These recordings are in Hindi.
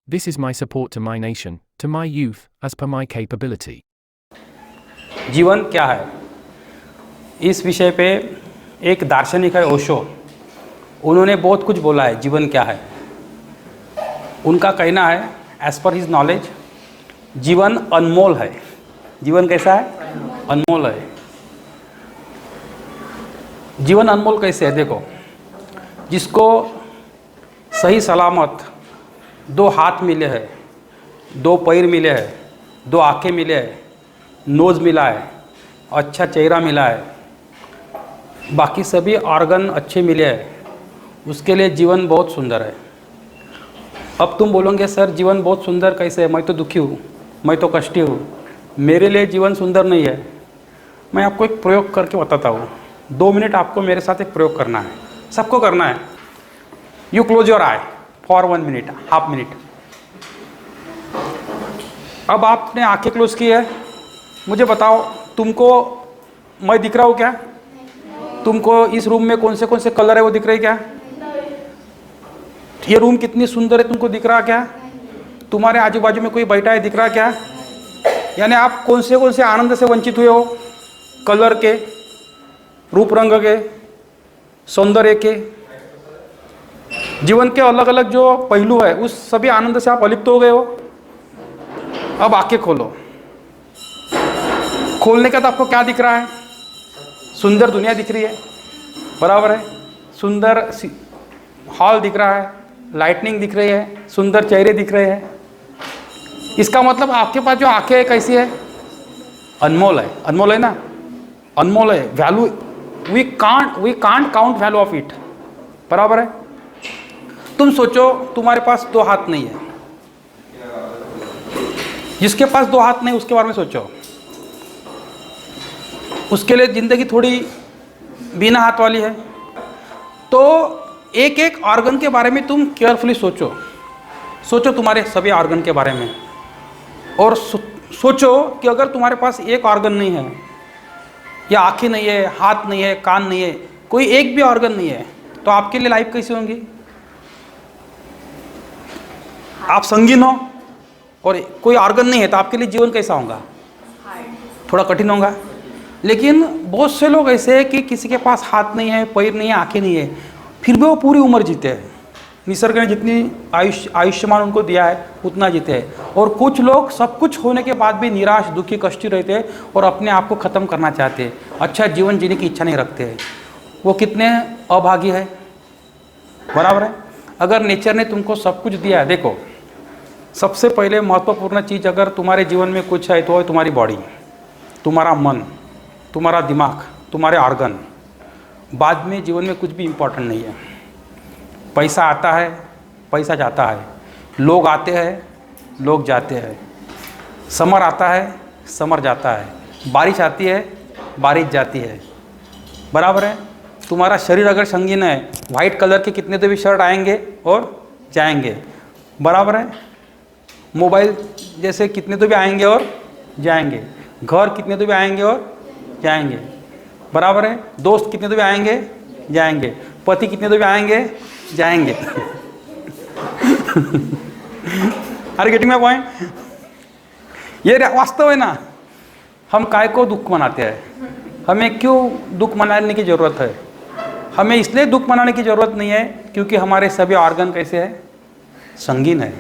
This is my support to my nation, to my youth, as per my capability. जीवन क्या है, इस विषय पे एक दार्शनिक है ओशो। उन्होंने बहुत कुछ बोला है जीवन क्या है। उनका कहना है एज पर हिज नॉलेज जीवन अनमोल है। जीवन कैसा है? अनमोल है। जीवन अनमोल कैसे है? देखो, जिसको सही सलामत 2 हाथ मिले हैं, 2 पैर मिले हैं, 2 आँखें मिले हैं, नोज़ मिला है, अच्छा चेहरा मिला है, बाकी सभी ऑर्गन अच्छे मिले हैं, उसके लिए जीवन बहुत सुंदर है। अब तुम बोलोगे सर जीवन बहुत सुंदर कैसे है, मैं तो दुखी हूँ, मैं तो कष्टी हूँ, मेरे लिए जीवन सुंदर नहीं है। मैं आपको एक प्रयोग करके बताता हूँ। 2 मिनट आपको मेरे साथ एक प्रयोग करना है, सबको करना है। You close your I for 1 minute, half minute. अब आपने आंखें क्लोज की है, मुझे बताओ तुमको मैं दिख रहा हूँ क्या? तुमको इस रूम में कौन से कलर है वो दिख रहे क्या? ये रूम कितनी सुंदर है तुमको दिख रहा क्या? तुम्हारे आजू बाजू में कोई बैठा है दिख रहा क्या? यानी आप कौन से आनंद से वंचित हुए हो? कलर के, रूप रंग के, सौंदर्य के, जीवन के अलग अलग जो पहलू है उस सभी आनंद से आप अलिप्त हो गए हो। अब आंखें खोलो। खोलने का तो आपको क्या दिख रहा है? सुंदर दुनिया दिख रही है, बराबर है। सुंदर हॉल दिख रहा है, लाइटनिंग दिख रही है, सुंदर चेहरे दिख रहे हैं। इसका मतलब आपके पास जो आंखें है कैसी है? अनमोल है। अनमोल है ना? अनमोल है। Value we can't count value of it, बराबर है। तुम सोचो तुम्हारे पास 2 हाथ नहीं है। जिसके पास 2 हाथ नहीं उसके बारे में सोचो। उसके लिए जिंदगी थोड़ी बिना हाथ वाली है। तो एक एक ऑर्गन के बारे में तुम केयरफुली सोचो। सोचो तुम्हारे सभी ऑर्गन के बारे में, और सोचो कि अगर तुम्हारे पास एक ऑर्गन नहीं है, या आँखें नहीं है, हाथ नहीं है, कान नहीं है, कोई एक भी ऑर्गन नहीं है, तो आपके लिए लाइफ कैसी होंगी? आप संगीन हो और कोई ऑर्गन नहीं है तो आपके लिए जीवन कैसा होगा? थोड़ा कठिन होगा। लेकिन बहुत से लोग ऐसे हैं कि किसी के पास हाथ नहीं है, पैर नहीं है, आंखें नहीं है, फिर भी वो पूरी उम्र जीते हैं। निसर्ग ने जितनी आयुष्मान उनको दिया है उतना जीते हैं। और कुछ लोग सब कुछ होने के बाद भी निराश, दुखी, कष्टी रहते हैं और अपने आप को ख़त्म करना चाहते हैं, अच्छा जीवन जीने की इच्छा नहीं रखते हैं। वो कितने अभागी है, बराबर है। अगर नेचर ने तुमको सब कुछ दिया है, देखो सबसे पहले महत्वपूर्ण चीज़ अगर तुम्हारे जीवन में कुछ है तो है तुम्हारी बॉडी, तुम्हारा मन, तुम्हारा दिमाग, तुम्हारे ऑर्गन। बाद में जीवन में कुछ भी इम्पोर्टेंट नहीं है। पैसा आता है, पैसा जाता है, लोग आते हैं, लोग जाते हैं, समर आता है, समर जाता है, बारिश आती है, बारिश जाती है, बराबर है। तुम्हारा शरीर अगर संगीन है, वाइट कलर के कितने तो भी शर्ट आएंगे और जाएंगे, बराबर है। मोबाइल जैसे कितने तो भी आएंगे और जाएंगे, घर कितने तो भी आएंगे और जाएंगे, बराबर है। दोस्त कितने तो भी आएंगे, जाएंगे, पति कितने तो भी आएंगे, जाएंगे। अरे गेटिंग माय पॉइंट? ये वास्तव है ना। हम काय को दुख मनाते हैं? हमें क्यों दुख मनाने की ज़रूरत है? हमें इसलिए दुख मनाने की ज़रूरत नहीं है क्योंकि हमारे सभी ऑर्गन कैसे हैं? संगीन है।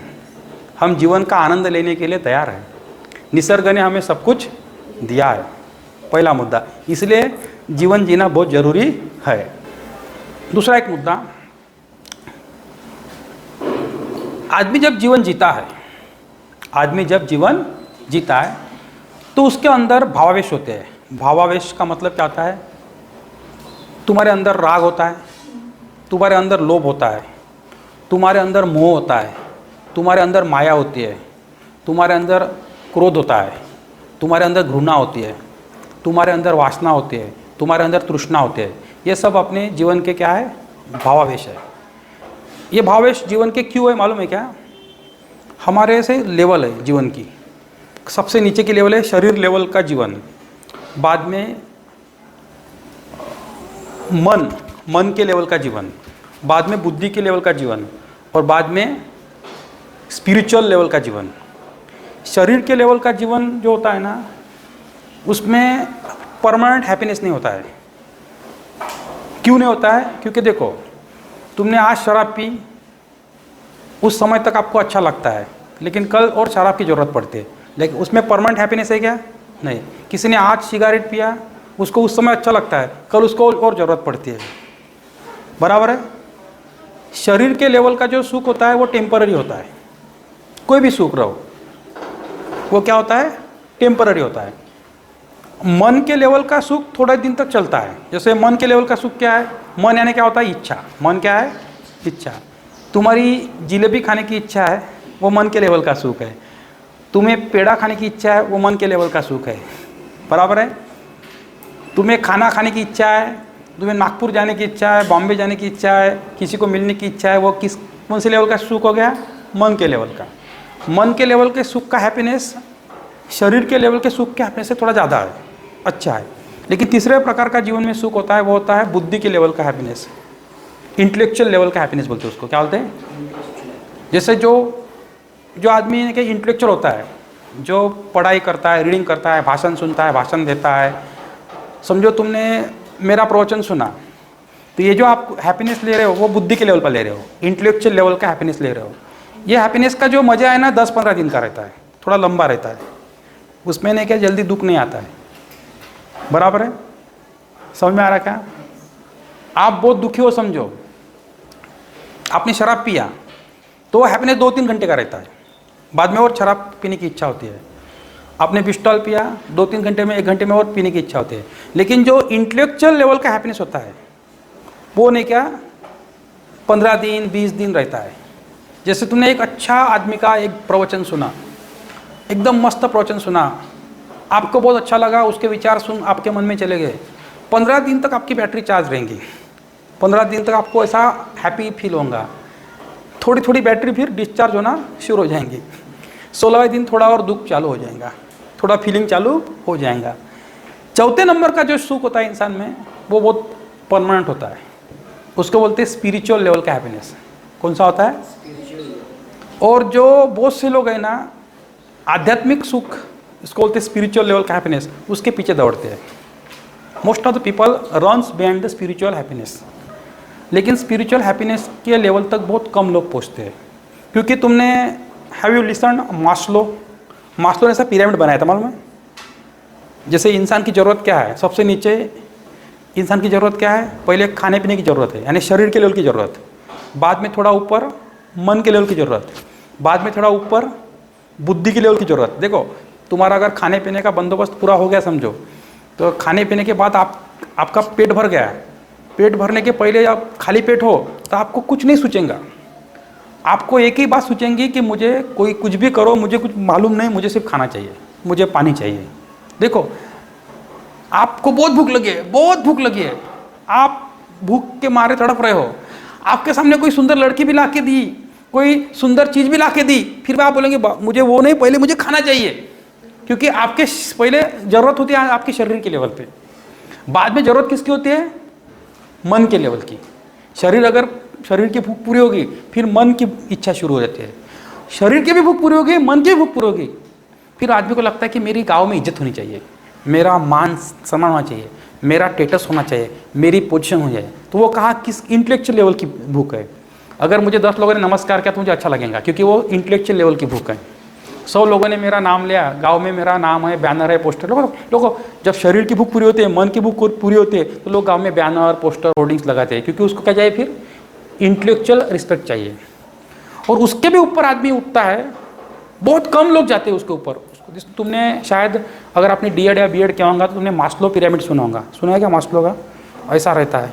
हम जीवन का आनंद लेने के लिए तैयार हैं। निसर्ग ने हमें सब कुछ दिया है, पहला मुद्दा। इसलिए जीवन जीना बहुत ज़रूरी है। दूसरा एक मुद्दा, आदमी जब जीवन जीता है, आदमी जब जीवन जीता है तो उसके अंदर भावावेश होते हैं। भावावेश का मतलब क्या होता है? तुम्हारे अंदर राग होता है, तुम्हारे अंदर लोभ होता है, तुम्हारे अंदर मोह होता है, तुम्हारे अंदर माया होती है, तुम्हारे अंदर क्रोध होता है, तुम्हारे अंदर घृणा होती है, तुम्हारे अंदर वासना होती है, तुम्हारे अंदर तृष्णा होती है। ये सब अपने जीवन के क्या है? भावावेश है। ये भावावेश जीवन के क्यों है मालूम है क्या? हमारे से लेवल है जीवन की। सबसे नीचे की लेवल है शरीर लेवल का जीवन, बाद में मन के लेवल का जीवन, बाद में बुद्धि के लेवल का जीवन, और बाद में स्पिरिचुअल लेवल का जीवन। शरीर के लेवल का जीवन जो होता है ना, उसमें परमानेंट हैप्पीनेस नहीं होता है। क्यों नहीं होता है? क्योंकि देखो, तुमने आज शराब पी, उस समय तक आपको अच्छा लगता है, लेकिन कल और शराब की ज़रूरत पड़ती है, लेकिन उसमें परमानेंट हैप्पीनेस है क्या? नहीं। किसी ने आज सिगरेट पिया, उसको उस समय अच्छा लगता है, कल उसको और ज़रूरत पड़ती है। बराबर है? शरीर के लेवल का जो सुख होता है वो टेम्पररी होता है। कोई भी सुख रहो, वो क्या होता है? टेम्पररी होता है। मन के लेवल का सुख थोड़ा दिन तक चलता है। जैसे मन के लेवल का सुख क्या है? मन यानी क्या होता है? इच्छा। मन क्या है? इच्छा। तुम्हारी जिलेबी खाने की इच्छा है, वो मन के लेवल का सुख है। तुम्हें पेड़ा खाने की इच्छा है, वो मन के लेवल का सुख है। बराबर है? तुम्हें खाना खाने की इच्छा है, तुम्हें नागपुर जाने की इच्छा है, बॉम्बे जाने की इच्छा है, किसी को मिलने की इच्छा है, वो कौन से लेवल का सुख हो गया? मन के लेवल का। मन के लेवल के सुख का हैप्पीनेस शरीर के लेवल के सुख के हैप्पीनेस से थोड़ा ज़्यादा है, अच्छा है। लेकिन तीसरे प्रकार का जीवन में सुख होता है, वो होता है बुद्धि के लेवल का हैप्पीनेस, इंटेलेक्चुअल लेवल का हैप्पीनेस बोलते हैं उसको। क्या बोलते हैं? जैसे जो आदमी के इंटेलेक्चुअल होता है, जो पढ़ाई करता है, रीडिंग करता है, भाषण सुनता है, भाषण देता है। समझो तुमने मेरा प्रवचन सुना, तो ये जो आप हैप्पीनेस ले रहे हो वो बुद्धि के लेवल पर ले रहे हो, इंटेलेक्चुअल लेवल का हैप्पीनेस ले रहे हो। ये हैप्पीनेस का जो मज़ा है ना, 10-15 दिन का रहता है, थोड़ा लंबा रहता है। उसमें नहीं क्या, जल्दी दुख नहीं आता है। बराबर है? समझ में आ रहा क्या? आप बहुत दुखी हो, समझो आपने शराब पिया, तो वो हैप्पीनेस 2-3 घंटे का रहता है, बाद में और शराब पीने की इच्छा होती है। आपने पिस्टल पिया, 2-3 घंटे में, 1 घंटे में और पीने की इच्छा होती है। लेकिन जो इंटेलेक्चुअल लेवल का हैप्पीनेस होता है वो नहीं क्या, 15 दिन 20 दिन रहता है। जैसे तुमने एक अच्छा आदमी का एक प्रवचन सुना, एकदम मस्त प्रवचन सुना, आपको बहुत अच्छा लगा, उसके विचार सुन आपके मन में चले गए, 15 दिन तक आपकी बैटरी चार्ज रहेंगी, 15 दिन तक आपको ऐसा हैप्पी फील होगा। थोड़ी थोड़ी बैटरी फिर डिस्चार्ज होना शुरू हो जाएंगी। 16वें दिन थोड़ा और दुख चालू हो जाएगा, थोड़ा फीलिंग चालू हो जाएगा। चौथे नंबर का जो सुख होता है इंसान में, वो बहुत परमानेंट होता है, उसको बोलते हैं स्पिरिचुअल लेवल का हैप्पीनेस। कौन सा होता है? और जो बहुत से लोग हैं ना, आध्यात्मिक सुख, इसको बोलते हैं स्पिरिचुअल लेवल का हैप्पीनेस, उसके पीछे दौड़ते हैं। Most of the people runs behind the spiritual happiness. लेकिन स्पिरिचुअल हैप्पीनेस के लेवल तक बहुत कम लोग पहुँचते हैं। क्योंकि तुमने हैव यू लिसन मास्लो ने ऐसा पिरामिड बनाया था, मालूम है? जैसे इंसान की ज़रूरत क्या है, सबसे नीचे इंसान की ज़रूरत क्या है? पहले खाने पीने की ज़रूरत है, यानी शरीर के लेवल की ज़रूरत, बाद में थोड़ा ऊपर मन के लेवल की ज़रूरत, बाद में थोड़ा ऊपर बुद्धि के लेवल की ज़रूरत। देखो, तुम्हारा अगर खाने पीने का बंदोबस्त पूरा हो गया समझो, तो खाने पीने के बाद आपका पेट भर गया है, पेट भरने के पहले आप खाली पेट हो तो आपको कुछ नहीं सोचेंगे, आपको एक ही बात सोचेंगी कि मुझे कोई कुछ भी करो, मुझे कुछ मालूम नहीं, मुझे सिर्फ खाना चाहिए, मुझे पानी चाहिए। देखो, आपको बहुत भूख लगी है, आप भूख के मारे तड़प रहे हो, आपके सामने कोई सुंदर लड़की भी ला के दी, कोई सुंदर चीज़ भी ला के दी, फिर भी आप बोलेंगे मुझे वो नहीं, पहले मुझे खाना चाहिए। क्योंकि आपके पहले ज़रूरत होती है आपके शरीर के लेवल पे, बाद में ज़रूरत किसकी होती है? मन के लेवल की। शरीर की भूख पूरी होगी, फिर मन की इच्छा शुरू हो जाती है। शरीर की भी भूख पूरी होगी, मन की भी भूख पूरी होगी, फिर आदमी को लगता है कि मेरी गाँव में इज्जत होनी चाहिए, मेरा मान सम्मान होना चाहिए, मेरा स्टेटस होना चाहिए, मेरी पोजीशन हो जाए। तो वो कहा किस इंटेलेक्चुअल लेवल की भूख है। अगर मुझे 10 लोगों ने नमस्कार किया तो मुझे अच्छा लगेगा, क्योंकि वो इंटेलेक्चुअल लेवल की भूख है। 100 लोगों ने मेरा नाम लिया, गांव में मेरा नाम है, बैनर है, पोस्टर। लोगों जब शरीर की भूख पूरी होती है, मन की भूख पूरी होती है, तो लोग गांव में बैनर, पोस्टर, होर्डिंग्स लगाते हैं, क्योंकि उसको क्या चाहिए? फिर इंटेलेक्चुअल रिस्पेक्ट चाहिए। और उसके भी ऊपर आदमी उठता है, बहुत कम लोग जाते हैं उसके ऊपर। तुमने शायद, अगर आपने D.Ed या B.Ed किया होगा तो तुमने मास्लो पिरामिड सुना होगा। सुना है क्या मास्लो का? ऐसा रहता है।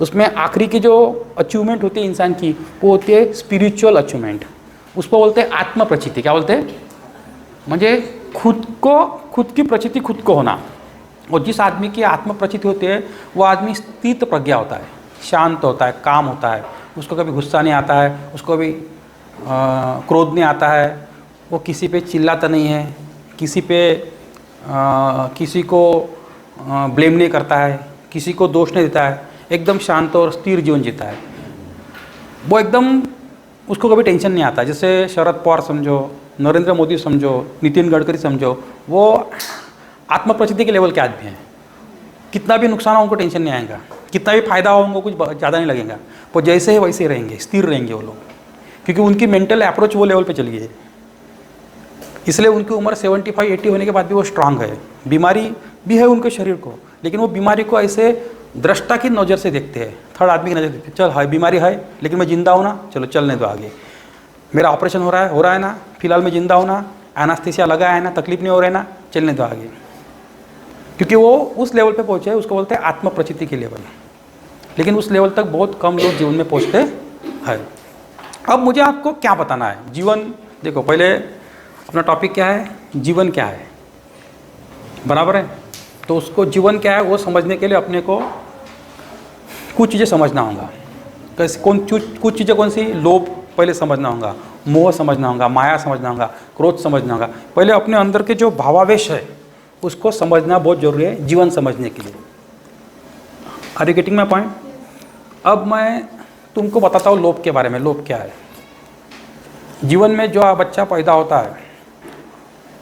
उसमें आखिरी की जो अचीवमेंट होती है इंसान की, वो होती है स्पिरिचुअल अचीवमेंट। उसको बोलते हैं आत्म प्रचिति। क्या बोलते हैं? मुझे खुद की प्रचिति खुद को होना। और जिस आदमी की आत्म प्रचिति होती है, वो आदमी स्थित प्रज्ञा होता है, शांत होता है, काम होता है, उसको कभी गुस्सा नहीं आता है, उसको कभी क्रोध नहीं आता है, वो किसी पे चिल्लाता नहीं है, किसी को ब्लेम नहीं करता है, किसी को दोष नहीं देता है, एकदम शांत और स्थिर जीवन जीता है। वो एकदम उसको कभी टेंशन नहीं आता। जैसे शरद पवार समझो, नरेंद्र मोदी समझो, नितिन गडकरी समझो, वो आत्मप्रचिति के लेवल के आदमी हैं। कितना भी नुकसान हो उनको टेंशन नहीं आएगा, कितना भी फायदा हो उनको कुछ ज़्यादा नहीं लगेगा। वो जैसे है वैसे ही रहेंगे, स्थिर रहेंगे वो लोग, क्योंकि उनकी मेंटल अप्रोच वो लेवल पे चली है। इसलिए उनकी उम्र 75-80 होने के बाद भी वो स्ट्रांग है। बीमारी भी है उनके शरीर को, लेकिन वो बीमारी को ऐसे दृष्टा की नज़र से देखते हैं, थर्ड आदमी की नज़र देखते हैं। चल है बीमारी है, लेकिन मैं जिंदा हूँ ना, चलो चलने दो आगे। मेरा ऑपरेशन हो रहा है ना, फिलहाल मैं जिंदा हूँ ना, एनास्थेसिया लगा है ना, तकलीफ नहीं हो रहा है ना, चलने दो आगे। क्योंकि वो उस लेवल पे पहुँचे हैं, उसको बोलते हैं आत्मप्रचिति के लेवल। लेकिन उस लेवल तक बहुत कम लोग जीवन में पहुँचते हैं। अब मुझे आपको क्या बताना है, जीवन देखो, पहले अपना टॉपिक क्या है, जीवन क्या है, बराबर है। तो उसको जीवन क्या है वो समझने के लिए अपने को कुछ चीज़ें समझना होगा। कैसे, कुछ चीज़ें कौन सी, लोभ पहले समझना होगा, मोह समझना होगा, माया समझना होगा, क्रोध समझना होगा। पहले अपने अंदर के जो भावावेश है उसको समझना बहुत जरूरी है जीवन समझने के लिए। Are you getting my point? अब मैं तुमको बताता हूँ लोभ के बारे में। लोभ क्या है? जीवन में जो बच्चा पैदा होता है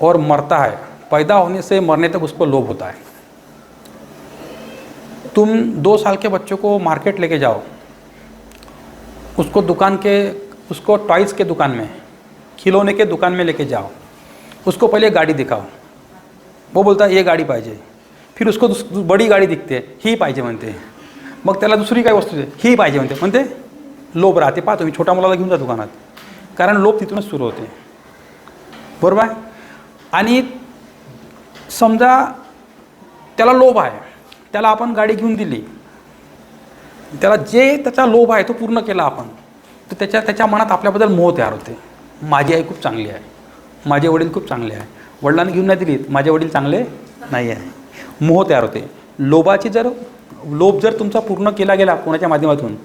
और मरता है, पैदा होने से मरने तक उसको लोभ होता है। तुम 2 साल के बच्चों को मार्केट लेके जाओ, उसको टॉयज़ के दुकान में, खिलौने के दुकान में लेके जाओ, उसको पहले गाड़ी दिखाओ, वो बोलता है ये गाडी पाहिजे, फिर उसको बड़ी गाडी दिखते, ही पाहिजे म्हणते, मग त्याला दुसरी काही वस्तू दे, ही पाहिजे म्हणते, लोभ राहते। पहा तुम्ही छोट्या मुलाला घेऊन जा दुकानात, कारण लोभ तिथूनच सुरू होते, बरोबर आहे। आणि समजा त्याला लोभ आहे, त्याला आपण गाडी घेऊन दिली, त्याला जे त्याचा लोभ आहे तो पूर्ण केला आपण, तर त्याच्या मनात आपल्याबद्दल मोह तयार होते। माझी आई खूप चांगली आहे, माझे वडील खूप चांगले आहे, वडिलांनी घेऊन नाही दिलीत, माझे वडील चांगले नाही आहे, मोह तयार होते। लोभ जर तुमचा पूर्ण केला गेला कोणाच्या माध्यमातून,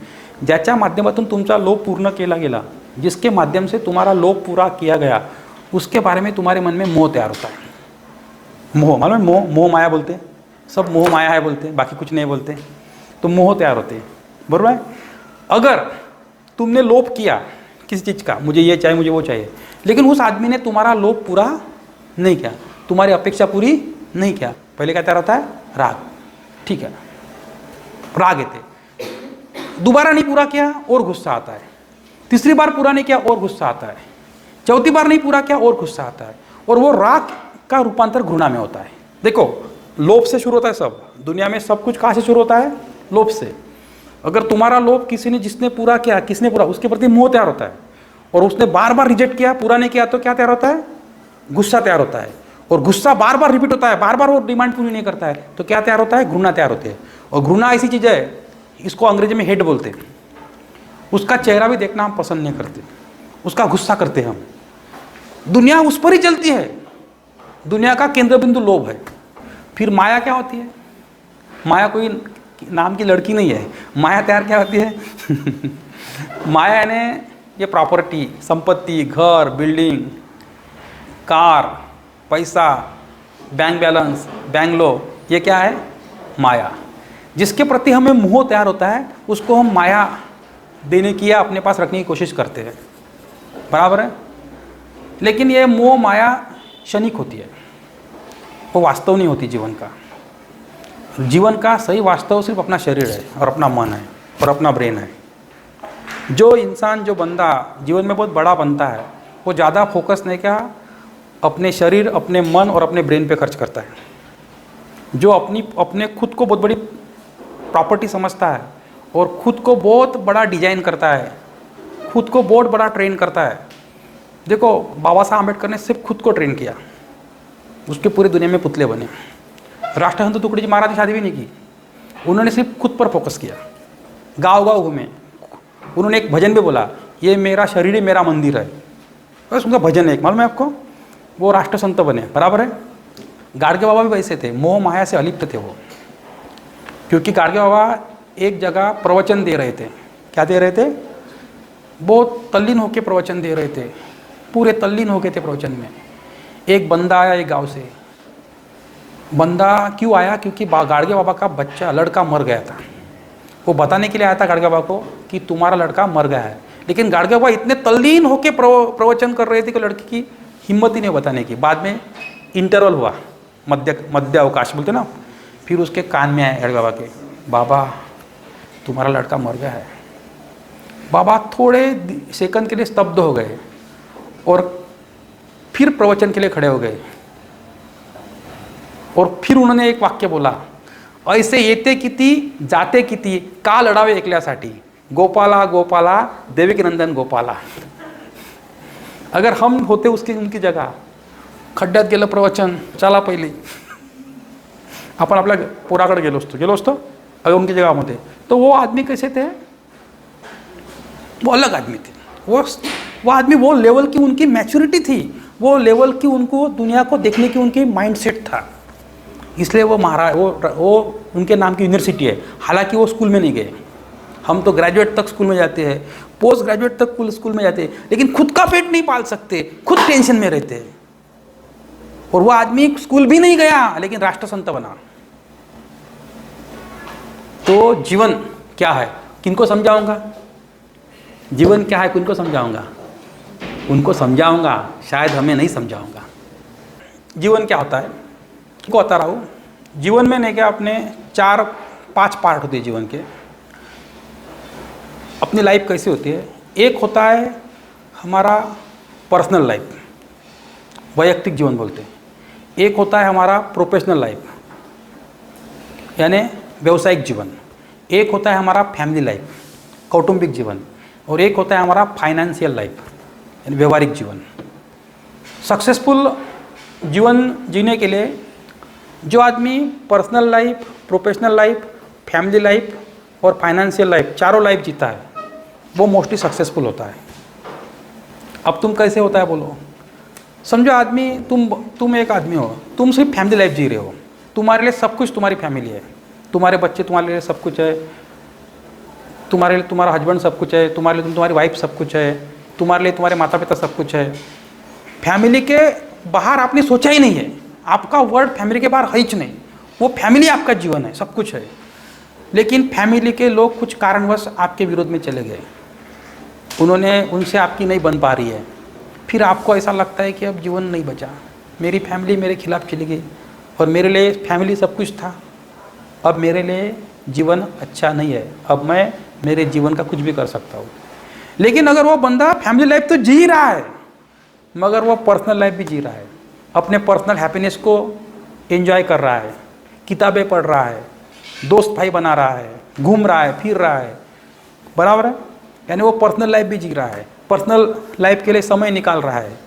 ज्याच्या माध्यमातून तुमचा लोभ पूर्ण केला गेला, जिसके माध्यम से तुम्हारा लोभ पूरा किया गया, उसके बारे में तुम्हारे मन में मोह तैयार होता है। मोह मालूम है, मोह माया बोलते हैं, सब मोह माया है बोलते हैं, बाकी कुछ नहीं बोलते। तो मोह तैयार होते हैं, बराबर है। अगर तुमने लोभ किया किसी चीज़ का, मुझे ये चाहिए, मुझे वो चाहिए, लेकिन उस आदमी ने तुम्हारा लोभ पूरा नहीं किया, तुम्हारी अपेक्षा पूरी नहीं किया, पहले क्या तैयार होता है? राग। ठीक है, राग येते, दोबारा नहीं पूरा किया और गुस्सा आता है, तीसरी बार पूरा नहीं किया और गुस्सा आता है, चौथी बार नहीं पूरा किया और गुस्सा आता है, और वो राग का रूपांतर घृणा में होता है। देखो, लोभ से शुरू होता है सब, दुनिया में सब कुछ कहाँ से शुरू होता है? लोभ से। अगर तुम्हारा लोभ जिसने पूरा किया, किसने पूरा, उसके प्रति मोह तैयार होता है, और उसने बार बार रिजेक्ट किया, पूरा नहीं किया, तो क्या तैयार होता है? गुस्सा तैयार होता है, और गुस्सा बार बार रिपीट होता है, बार बार वो डिमांड पूरी नहीं करता है, तो क्या तैयार होता है? घृणा तैयार होती है। और घृणा ऐसी चीज़ है, इसको अंग्रेजी में हेट बोलते हैं। उसका चेहरा भी देखना हम पसंद नहीं करते, उसका गुस्सा करते हैं हम। दुनिया उस पर ही चलती है, दुनिया का केंद्र बिंदु लोभ है। फिर माया क्या होती है? माया कोई नाम की लड़की नहीं है, माया तैयार क्या होती है? माया यानी ये प्रॉपर्टी, संपत्ति, घर, बिल्डिंग, कार, पैसा, बैंक बैलेंस, बैंगलो, ये क्या है? माया। जिसके प्रति हमें मोह तैयार होता है उसको हम माया देने की या अपने पास रखने की कोशिश करते हैं, बराबर है। लेकिन ये मोह माया क्षणिक होती है, वो वास्तव नहीं होती जीवन का। जीवन का सही वास्तव सिर्फ अपना शरीर है, और अपना मन है, और अपना ब्रेन है। जो इंसान, जो बंदा जीवन में बहुत बड़ा बनता है, वो ज़्यादा फोकस नहीं क्या अपने शरीर, अपने मन और अपने ब्रेन पे खर्च करता है। जो अपने खुद को बहुत बड़ी प्रॉपर्टी समझता है, और खुद को बहुत बड़ा डिजाइन करता है, खुद को बहुत बड़ा ट्रेन करता है। देखो, बाबा साहब आम्बेडकर ने सिर्फ खुद को ट्रेन किया, उसके पूरी दुनिया में पुतले बने। राष्ट्रसंत तुकडोजी महाराज ने शादी भी नहीं की, उन्होंने सिर्फ खुद पर फोकस किया, गांव गांव घूमे। उन्होंने एक भजन भी बोला, ये मेरा शरीर ही मेरा मंदिर है, बस उनका भजन है एक, मालूम है आपको? वो राष्ट्रसंत बने, बराबर है। गाडगे बाबा भी वैसे थे, मोह माया से अलिप्त थे वो, क्योंकि गाडगे बाबा एक जगह प्रवचन दे रहे थे। क्या दे रहे थे? बहुत तल्लीन होकर प्रवचन दे रहे थे, पूरे तल्लीन हो गए थे प्रवचन में। एक बंदा आया एक गांव से। बंदा क्यों आया? क्योंकि गाडगे बाबा का बच्चा, लड़का मर गया था। वो बताने के लिए आया था गाडगे बाबा को कि तुम्हारा लड़का मर गया है, लेकिन गाडगे बाबा इतने तल्लीन होकर प्रवचन कर रहे थे कि लड़की की हिम्मत ही नहीं बताने की। बाद में इंटरवल हुआ, मध्य अवकाश बोलते ना, फिर उसके कान में आए गाडगे बाबा के, बाबा तुम्हारा लड़का मर गया है। बाबा थोड़े सेकंड के लिए स्तब्ध हो गए और फिर प्रवचन के लिए खड़े हो गए और फिर उन्होंने एक वाक्य बोला, ऐसे येते किती जाते किती, का लढावे एकल्यासाठी, गोपाला गोपाला देवकी नंदन गोपाला। अगर हम होते उनकी जगह, खड्ड्यात गेलं प्रवचन, चला पहिले आपण आपल्या पोराकडे गेलो असतो अगर उनकी जगह मध्ये, तो वो आदमी कैसे थे, वो अलग आदमी थे। वो आदमी, वो लेवल की उनकी मैच्योरिटी थी, वो लेवल की उनको दुनिया को देखने की उनकी माइंडसेट था, इसलिए वो महाराज, वो उनके नाम की यूनिवर्सिटी है। हालांकि वो स्कूल में नहीं गए, हम तो ग्रेजुएट तक स्कूल में जाते हैं, पोस्ट ग्रेजुएट तक स्कूल में जाते हैं, लेकिन खुद का पेट नहीं पाल सकते, खुद टेंशन में रहते हैं। और वो आदमी स्कूल भी नहीं गया लेकिन राष्ट्रसंत बना। तो जीवन क्या है, किनको समझाऊंगा, जीवन क्या है किनको समझाऊंगा, उनको समझाऊंगा, शायद हमें नहीं समझाऊंगा। जीवन क्या होता है को बता रहा हूँ। जीवन में नहीं क्या, अपने 4-5 पार्ट होते हैं जीवन के। अपनी लाइफ कैसी होती है, एक होता है हमारा पर्सनल लाइफ, वैयक्तिक जीवन बोलते हैं। एक होता है हमारा प्रोफेशनल लाइफ यानी व्यवसायिक जीवन। एक होता है हमारा फैमिली लाइफ, कौटुंबिक जीवन। और एक होता है हमारा फाइनेंशियल लाइफ यानी व्यवहारिक जीवन। सक्सेसफुल जीवन जीने के लिए जो आदमी personal life, professional life, family life और फाइनेंशियल लाइफ, चारों लाइफ जीता है, वो मोस्टली सक्सेसफुल होता है। अब तुम कैसे होता है बोलो, समझो आदमी, तुम एक आदमी हो, तुम सिर्फ फैमिली लाइफ जी रहे हो, तुम्हारे लिए सब कुछ तुम्हारी फैमिली है, तुम्हारे बच्चे तुम्हारे लिए सब कुछ है, तुम्हारे लिए तुम्हारा हस्बैंड सब कुछ है, तुम्हारे लिए तुम्हारी वाइफ सब कुछ है, तुम्हारे लिए तुम्हारे माता पिता सब कुछ है। फैमिली के बाहर आपने सोचा ही नहीं है, आपका वर्ड फैमिली के बाहर है ही नहीं, वो फैमिली आपका जीवन है, सब कुछ है। लेकिन फैमिली के लोग कुछ कारणवश आपके विरोध में चले गए, उनसे आपकी नहीं बन पा रही है, फिर आपको ऐसा लगता है कि अब जीवन नहीं बचा, मेरी फैमिली मेरे खिलाफ चली गई और मेरे लिए फैमिली सब कुछ था, अब मेरे लिए जीवन अच्छा नहीं है, अब मैं मेरे जीवन का कुछ भी कर सकता हूँ। लेकिन अगर वो बंदा फैमिली लाइफ तो जी रहा है मगर वो पर्सनल लाइफ भी जी रहा है, अपने पर्सनल हैप्पीनेस को एंजॉय कर रहा है, किताबें पढ़ रहा है, दोस्त भाई बना रहा है, घूम रहा है, फिर रहा है, बराबर है, यानी वो पर्सनल लाइफ भी जी रहा है, पर्सनल लाइफ के लिए समय निकाल रहा है,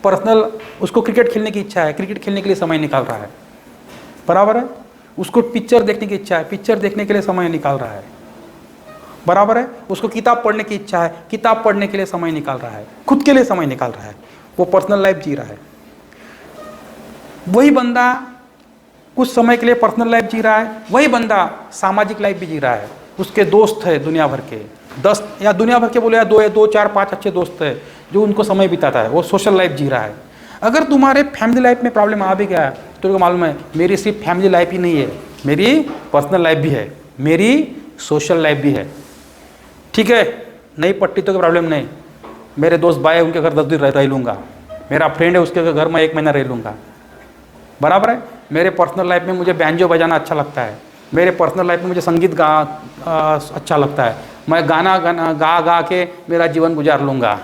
पर्सनल, उसको क्रिकेट खेलने की इच्छा है, क्रिकेट खेलने के लिए समय निकाल रहा है, बराबर है, उसको पिक्चर देखने की इच्छा है, पिक्चर देखने के लिए समय निकाल रहा है, बराबर है, उसको किताब पढ़ने की इच्छा है, किताब पढ़ने के लिए समय निकाल रहा है, खुद के लिए समय निकाल रहा है, वो पर्सनल लाइफ जी रहा है। वही बंदा कुछ समय के लिए पर्सनल लाइफ जी रहा है, वही बंदा सामाजिक लाइफ भी जी रहा है, उसके दोस्त है दुनिया भर के, 10 या दुनिया भर के बोले या 2 4 5 अच्छे दोस्त है जो उनको समय बिताता है, वो सोशल लाइफ जी रहा है। अगर तुम्हारे फैमिली लाइफ में प्रॉब्लम आ भी गया तो तुमको मालूम है मेरी सिर्फ फैमिली लाइफ ही नहीं है, मेरी पर्सनल लाइफ भी है, मेरी सोशल लाइफ भी है, ठीक है, नहीं पट्टी तो कोई प्रॉब्लम नहीं, मेरे दोस्त भाई उनके घर 10 दिन रह लूँगा, मेरा फ्रेंड है उसके घर में 1 महीना रह लूँगा, बराबर है। मेरे पर्सनल लाइफ में मुझे बैंजो बजाना अच्छा लगता है, मेरे पर्सनल लाइफ में मुझे संगीत अच्छा लगता है, मैं गाना गा के मेरा जीवन गुजार लूँगा,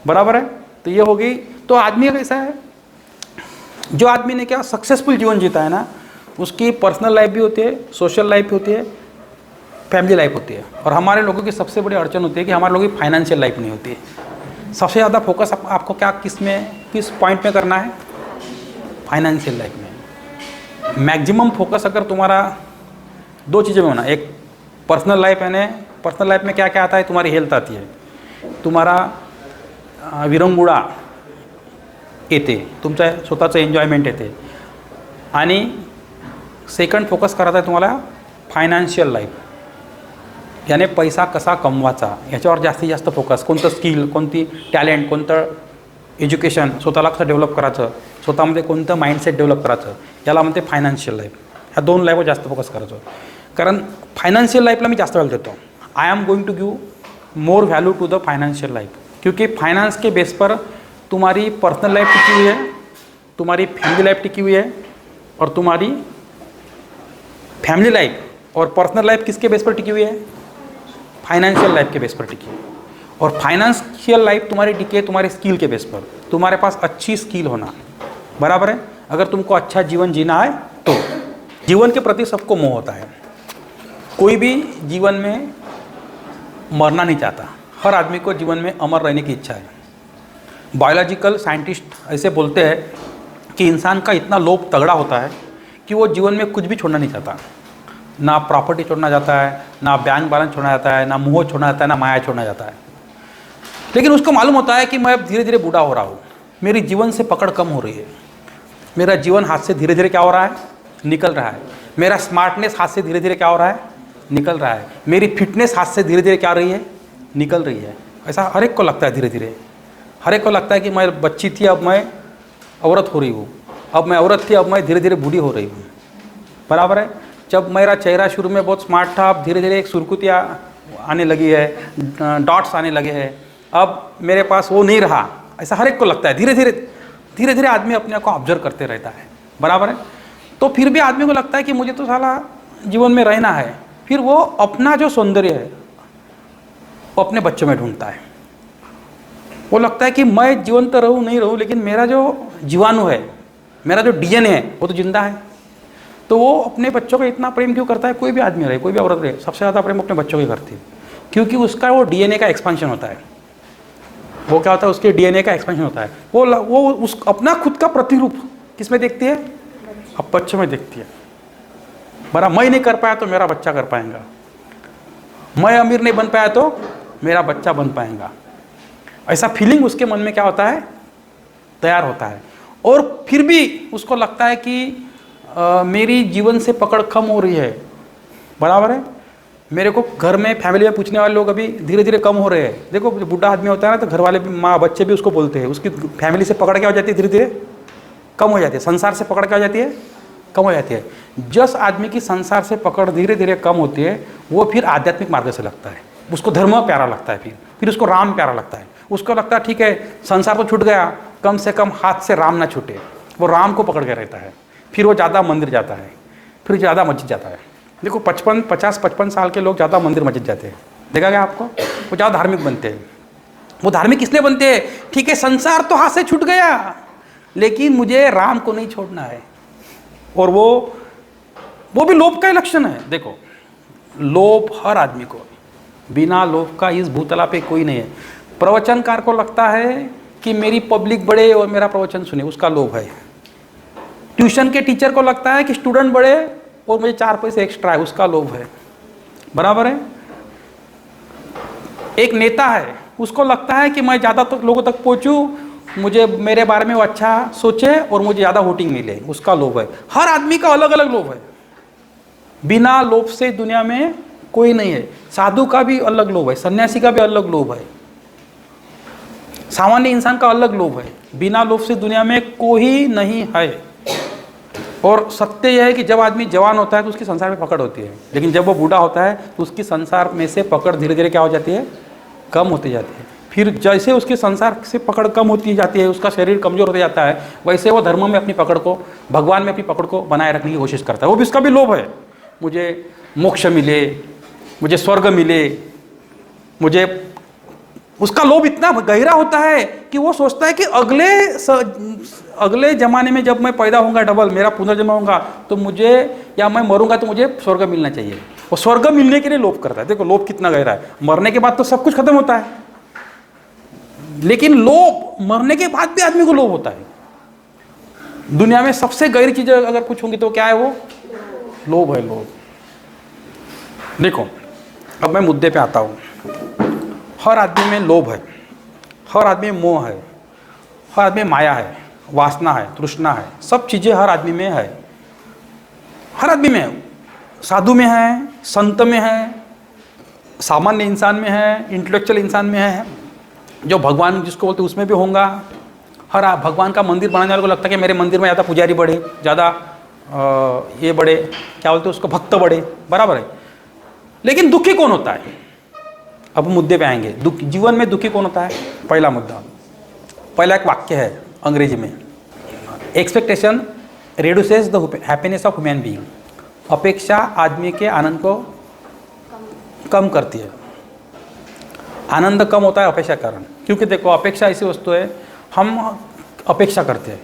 बराबर है। तो ये होगी। तो आदमी कैसा है, जो आदमी ने क्या सक्सेसफुल जीवन जीता है ना, उसकी पर्सनल लाइफ भी होती है, सोशल लाइफ भी होती है, फैमिली लाइफ होती है। और हमारे लोगों की सबसे बड़ी अड़चन होती है कि हमारे लोगों की फाइनेंशियल लाइफ नहीं होती है। सबसे ज़्यादा फोकस आपको क्या किस पॉइंट में करना है, फाइनेंशियल लाइफ में मैक्सिमम फोकस। अगर तुम्हारा 2 चीज़ें में होना, एक पर्सनल लाइफ है ना, पर्सनल लाइफ में क्या क्या आता है, तुम्हारी हेल्थ आती है, तुम्हारा विरंगुळा येते, तुमच्या स्वतःचं एन्जॉयमेंट येते, आणि सेकंड फोकस करायचा आहे तुम्हाला फायनान्शियल लाईफ, याने पैसा कसा कमवायचा याच्यावर जास्तीत जास्त फोकस, कोणतं स्किल, कोणती टॅलेंट, कोणतं एज्युकेशन स्वतःला कसं डेव्हलप करायचं, स्वतःमध्ये कोणतं माइंडसेट डेव्हलप करायचं, याला म्हणते फायनान्शियल लाईफ। ह्या 2 लाईफवर जास्त फोकस करायचं, कारण फायनान्शियल लाईफला मी जास्त वेळ देतो। I am going to give more value to the financial life, क्योंकि फाइनेंस के बेस पर तुम्हारी पर्सनल लाइफ टिकी हुई है, तुम्हारी फैमिली लाइफ टिकी हुई है, और तुम्हारी फैमिली लाइफ और पर्सनल लाइफ किसके बेस पर टिकी हुई है? फाइनेंशियल लाइफ के बेस पर टिकी है। और फाइनेंशियल लाइफ तुम्हारी टिकी है तुम्हारे स्किल के बेस पर, तुम्हारे पास अच्छी स्किल होना, बराबर है। अगर तुमको अच्छा जीवन जीना है तो जीवन के प्रति सबको मोह होता है, कोई भी जीवन में मरना नहीं चाहता, हर आदमी को जीवन में अमर रहने की इच्छा है। बायोलॉजिकल साइंटिस्ट ऐसे बोलते हैं कि इंसान का इतना लोभ तगड़ा होता है कि वो जीवन में कुछ भी छोड़ना नहीं चाहता, ना प्रॉपर्टी छोड़ना चाहता है, ना बैंक बैलेंस छोड़ना चाहता है, ना मोह छोड़ना चाहता है, ना माया छोड़ना चाहता है। लेकिन उसको मालूम होता है कि मैं अब धीरे धीरे बूढ़ा हो रहा हूँ, मेरी जीवन से पकड़ कम हो रही है, मेरा जीवन हाथ से धीरे धीरे क्या हो रहा है? निकल रहा है। मेरा स्मार्टनेस हाथ से धीरे धीरे क्या हो रहा है? निकल रहा है। मेरी फिटनेस हाथ से धीरे धीरे क्या रही है? निकल रही है। ऐसा हर एक को लगता है, धीरे धीरे हर एक को लगता है कि मैं बच्ची थी अब मैं औरत हो रही हूँ, अब मैं औरत थी अब मैं धीरे धीरे बूढ़ी हो रही हूँ, बराबर है। जब मेरा चेहरा शुरू में बहुत स्मार्ट था, अब धीरे धीरे एक सुरकुतियाँ आने लगी है, डॉट्स आने लगे हैं, अब मेरे पास वो नहीं रहा। ऐसा हर एक को लगता है। धीरे धीरे आदमी अपने को ऑब्जर्व करते रहता है, बराबर है। तो फिर भी आदमी को लगता है कि मुझे तो साला जीवन में रहना है। फिर वो अपना जो सौंदर्य है वो अपने बच्चों में ढूंढता है। वो लगता है कि मैं जीवन तो रहूँ नहीं रहूँ, लेकिन मेरा जो जीवाणु है, मेरा जो डीएनए है वो तो जिंदा है। तो वो अपने बच्चों का इतना प्रेम क्यों करता है? कोई भी आदमी रहे, कोई भी औरत रहे, सबसे ज़्यादा प्रेम अपने बच्चों की करती है, क्योंकि उसका वो डीएनए का एक्सपेंशन होता है। वो क्या होता है? उसके डीएनए का एक्सपेंशन होता है। वो उस अपना खुद का प्रतिरूप किस में देखती है? अब बच्चों में देखती है। बरा मैं नहीं कर पाया तो मेरा बच्चा कर पाएगा, मैं अमीर नहीं बन पाया तो मेरा बच्चा बन पाएगा। ऐसा फीलिंग उसके मन में क्या होता है? तैयार होता है। और फिर भी उसको लगता है कि मेरी जीवन से पकड़ कम हो रही है, बराबर है। मेरे को घर में फैमिली में पूछने वाले लोग अभी धीरे धीरे कम हो रहे हैं। देखो बूढ़ा आदमी होता है ना, तो घर वाले भी, माँ बच्चे भी उसको बोलते हैं, उसकी फैमिली से पकड़ क्या हो जाती है? धीरे धीरे कम हो जाती है। संसार से पकड़ क्या हो जाती है? कम हो जाती है। जिस आदमी की संसार से पकड़ धीरे धीरे कम होती है वो फिर आध्यात्मिक मार्ग से लगता है, उसको धर्म प्यारा लगता है, फिर उसको राम प्यारा लगता है। उसको लगता है ठीक है संसार तो छूट गया, कम से कम हाथ से राम ना छूटे। वो राम को पकड़ के रहता है। फिर वो ज़्यादा मंदिर जाता है, फिर ज़्यादा मस्जिद जाता है। देखो 50-55 साल के लोग ज़्यादा मंदिर मस्जिद जाते हैं, देखा गया आपको? वो ज़्यादा धार्मिक बनते हैं। वो धार्मिक इसलिए बनते हैं, ठीक है संसार तो हाथ से छूट गया लेकिन मुझे राम को नहीं छोड़ना है। और वो भी लोभ का लक्षण है। देखो लोभ हर आदमी को, बिना लोभ का इस भूतला पे कोई नहीं है। प्रवचनकार को लगता है कि मेरी पब्लिक बढ़े और मेरा प्रवचन सुने, उसका लोभ है। ट्यूशन के टीचर को लगता है कि स्टूडेंट बढ़े और मुझे 4 पैसे एक्स्ट्रा है, उसका लोभ है, बराबर है। एक नेता है, उसको लगता है कि मैं ज़्यादा तक लोगों तक पहुँचूँ, मुझे मेरे बारे में वो अच्छा सोचे और मुझे ज़्यादा वोटिंग मिले, उसका लोभ है। हर आदमी का अलग अलग लोभ है। बिना लोभ से दुनिया में कोई नहीं है। साधु का भी अलग लोभ है, सन्यासी का भी अलग लोभ है, सामान्य इंसान का अलग लोभ है। बिना लोभ से दुनिया में कोई नहीं है। और सत्य यह है कि जब आदमी जवान होता है तो उसकी संसार में पकड़ होती है, लेकिन जब वो बूढ़ा होता है तो उसकी संसार में से पकड़ धीरे धीरे क्या हो जाती है? कम होती जाती है। फिर जैसे उसके संसार से पकड़ कम होती जाती है, उसका शरीर कमज़ोर होता जाता है, वैसे वो धर्म में अपनी पकड़ को, भगवान में अपनी पकड़ को बनाए रखने की कोशिश करता है। वो भी उसका भी लोभ है, मुझे मोक्ष मिले, मुझे स्वर्ग मिले, मुझे, उसका लोभ इतना गहरा होता है कि वो सोचता है कि अगले ज़माने में जब मैं पैदा होऊंगा, डबल मेरा पुनर्जन्म होगा, तो मुझे, या मैं मरूंगा तो मुझे स्वर्ग मिलना चाहिए। वो स्वर्ग मिलने के लिए लोभ करता है। देखो लोभ कितना गहरा है। मरने के बाद तो सब कुछ खत्म होता है, लेकिन लोभ मरने के बाद भी आदमी को लोभ होता है। दुनिया में सबसे गहरी चीज़ें अगर कुछ होंगी तो क्या है? वो लोभ है, लोभ। देखो अब मैं मुद्दे पे आता हूँ। हर आदमी में लोभ है, हर आदमी में मोह है, हर आदमी में माया है, वासना है, तृष्णा है, सब चीज़ें हर आदमी में है। हर आदमी में है। साधु में है, संत में है, सामान्य इंसान में है, इंटेलेक्चुअल इंसान में है, जो भगवान जिसको बोलते उसमें भी होगा। हर भगवान का मंदिर बनाने वाले को लगता है कि मेरे मंदिर में ज़्यादा पुजारी बढ़े, ज़्यादा ये बढ़े, क्या बोलते हैं उसको, भक्त बढ़े, बराबर है। लेकिन दुखी कौन होता है? अब मुद्दे पे आएंगे। दुख, जीवन में दुखी कौन होता है? पहला मुद्दा, पहला एक वाक्य है अंग्रेजी में, expectation reduces the happiness of human being. अपेक्षा आदमी के आनंद को कम करती है। आनंद कम होता है अपेक्षा के कारण, क्योंकि देखो अपेक्षा ऐसी वस्तु है, हम अपेक्षा करते हैं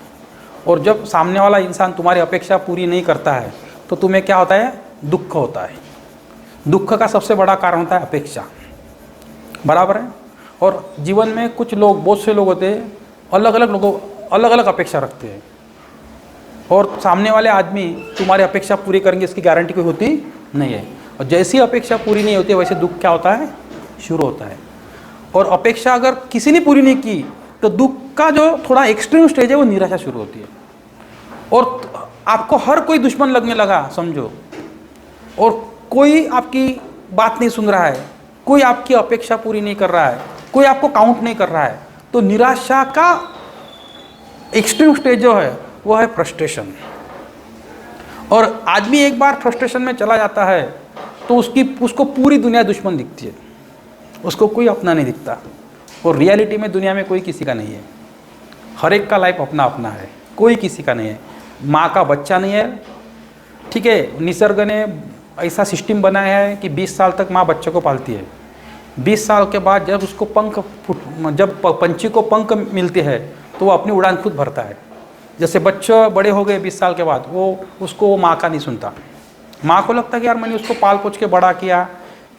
और जब सामने वाला इंसान तुम्हारी अपेक्षा पूरी नहीं करता है तो तुम्हें क्या होता है? दुख होता है। दुख का सबसे बड़ा कारण होता है अपेक्षा, बराबर है। और जीवन में कुछ लोग, बहुत से लोग होते हैं, अलग अलग अपेक्षा रखते हैं और सामने वाले आदमी तुम्हारी अपेक्षा पूरी करेंगे इसकी गारंटी कोई होती नहीं है। और जैसी अपेक्षा पूरी नहीं होती वैसे दुख क्या होता है? शुरू होता है। और अपेक्षा अगर किसी ने पूरी नहीं की तो दुख का जो थोड़ा एक्सट्रीम स्टेज है वो निराशा शुरू होती है और आपको हर कोई दुश्मन लगने लगा समझो, और कोई आपकी बात नहीं सुन रहा है, कोई आपकी अपेक्षा पूरी नहीं कर रहा है, कोई आपको काउंट नहीं कर रहा है, तो निराशा का एक्सट्रीम स्टेज जो है वो है फ्रस्ट्रेशन। और आदमी एक बार फ्रस्ट्रेशन में चला जाता है तो उसको पूरी दुनिया दुश्मन दिखती है, उसको कोई अपना नहीं दिखता। और रियलिटी में दुनिया में कोई किसी का नहीं है, हर एक का लाइफ अपना अपना है, कोई किसी का नहीं है। माँ का बच्चा नहीं है, ठीक है, निसर्ग ने ऐसा सिस्टम बनाया है कि 20 साल तक माँ बच्चे को पालती है। 20 साल के बाद जब उसको जब पंछी को पंख मिलते हैं तो वो अपनी उड़ान खुद भरता है। जैसे बच्चे बड़े हो गए 20 साल के बाद, वो माँ का नहीं सुनता। माँ को लगता है कि यार मैंने उसको पाल पोछ के बड़ा किया,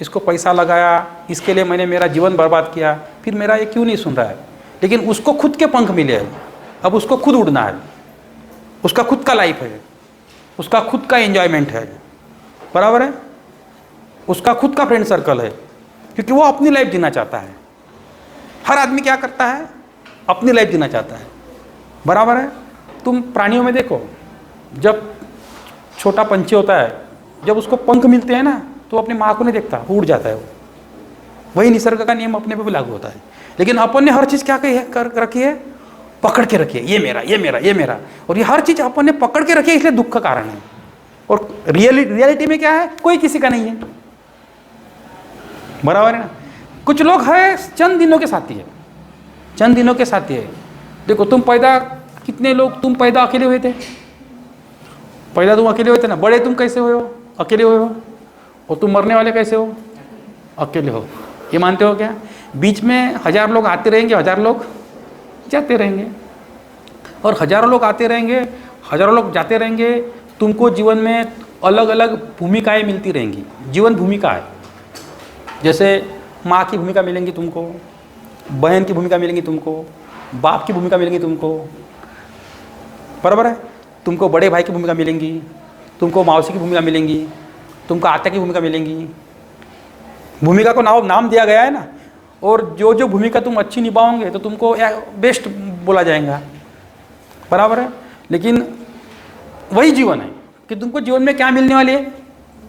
इसको पैसा लगाया, इसके लिए मैंने मेरा जीवन बर्बाद किया, फिर मेरा ये क्यों नहीं सुन रहा है। लेकिन उसको खुद के पंख मिले हैं, अब उसको खुद उड़ना है, उसका खुद का लाइफ है, उसका खुद का एंजॉयमेंट है, बराबर है, उसका खुद का फ्रेंड सर्कल है, क्योंकि वो अपनी लाइफ जीना चाहता है। हर आदमी क्या करता है? अपनी लाइफ जीना चाहता है, बराबर है। तुम प्राणियों में देखो, जब छोटा पंछी होता है, जब उसको पंख मिलते हैं ना तो अपनी माँ को नहीं देखता, वो उड़ जाता है। वो वही निसर्ग का नियम अपने पे भी लागू होता है। लेकिन अपन ने हर चीज़ क्या कर रखी है? पकड़ के रखी है, ये मेरा, ये मेरा, ये मेरा। और ये हर चीज़ अपन ने पकड़ के रखी है, इसलिए दुख का कारण है। और रियलिटी में क्या है? कोई किसी का नहीं है, बराबर है ना। कुछ लोग हैं चंद दिनों के साथी है, चंद दिनों के साथी है। देखो कितने लोग तुम पैदा अकेले हुए थे, पैदा तुम अकेले हुए थे ना। बड़े तुम कैसे हुए हो? अकेले हुए हो। और तुम मरने वाले कैसे हो? अकेले हो। ये मानते हो क्या? बीच में 1000 लोग आते रहेंगे, 1000 लोग जाते रहेंगे, और हजारों लोग आते रहेंगे, हजारों लोग जाते रहेंगे। तुमको जीवन में अलग अलग भूमिकाएं मिलती रहेंगी। जीवन भूमिका है, जैसे माँ की भूमिका मिलेंगी तुमको, बहन की भूमिका मिलेंगी तुमको, बाप की भूमिका मिलेंगी तुमको, बराबर है। तुमको बड़े भाई की भूमिका मिलेंगी, तुमको मौसी की भूमिका मिलेंगी, तुमको आत्या की भूमिका मिलेंगी। भूमिका को नाम दिया गया है ना, और जो जो भूमिका तुम अच्छी निभाओगे तो तुमको बेस्ट बोला जाएगा, बराबर है। लेकिन वही जीवन है कि तुमको जीवन में क्या मिलने वाली है?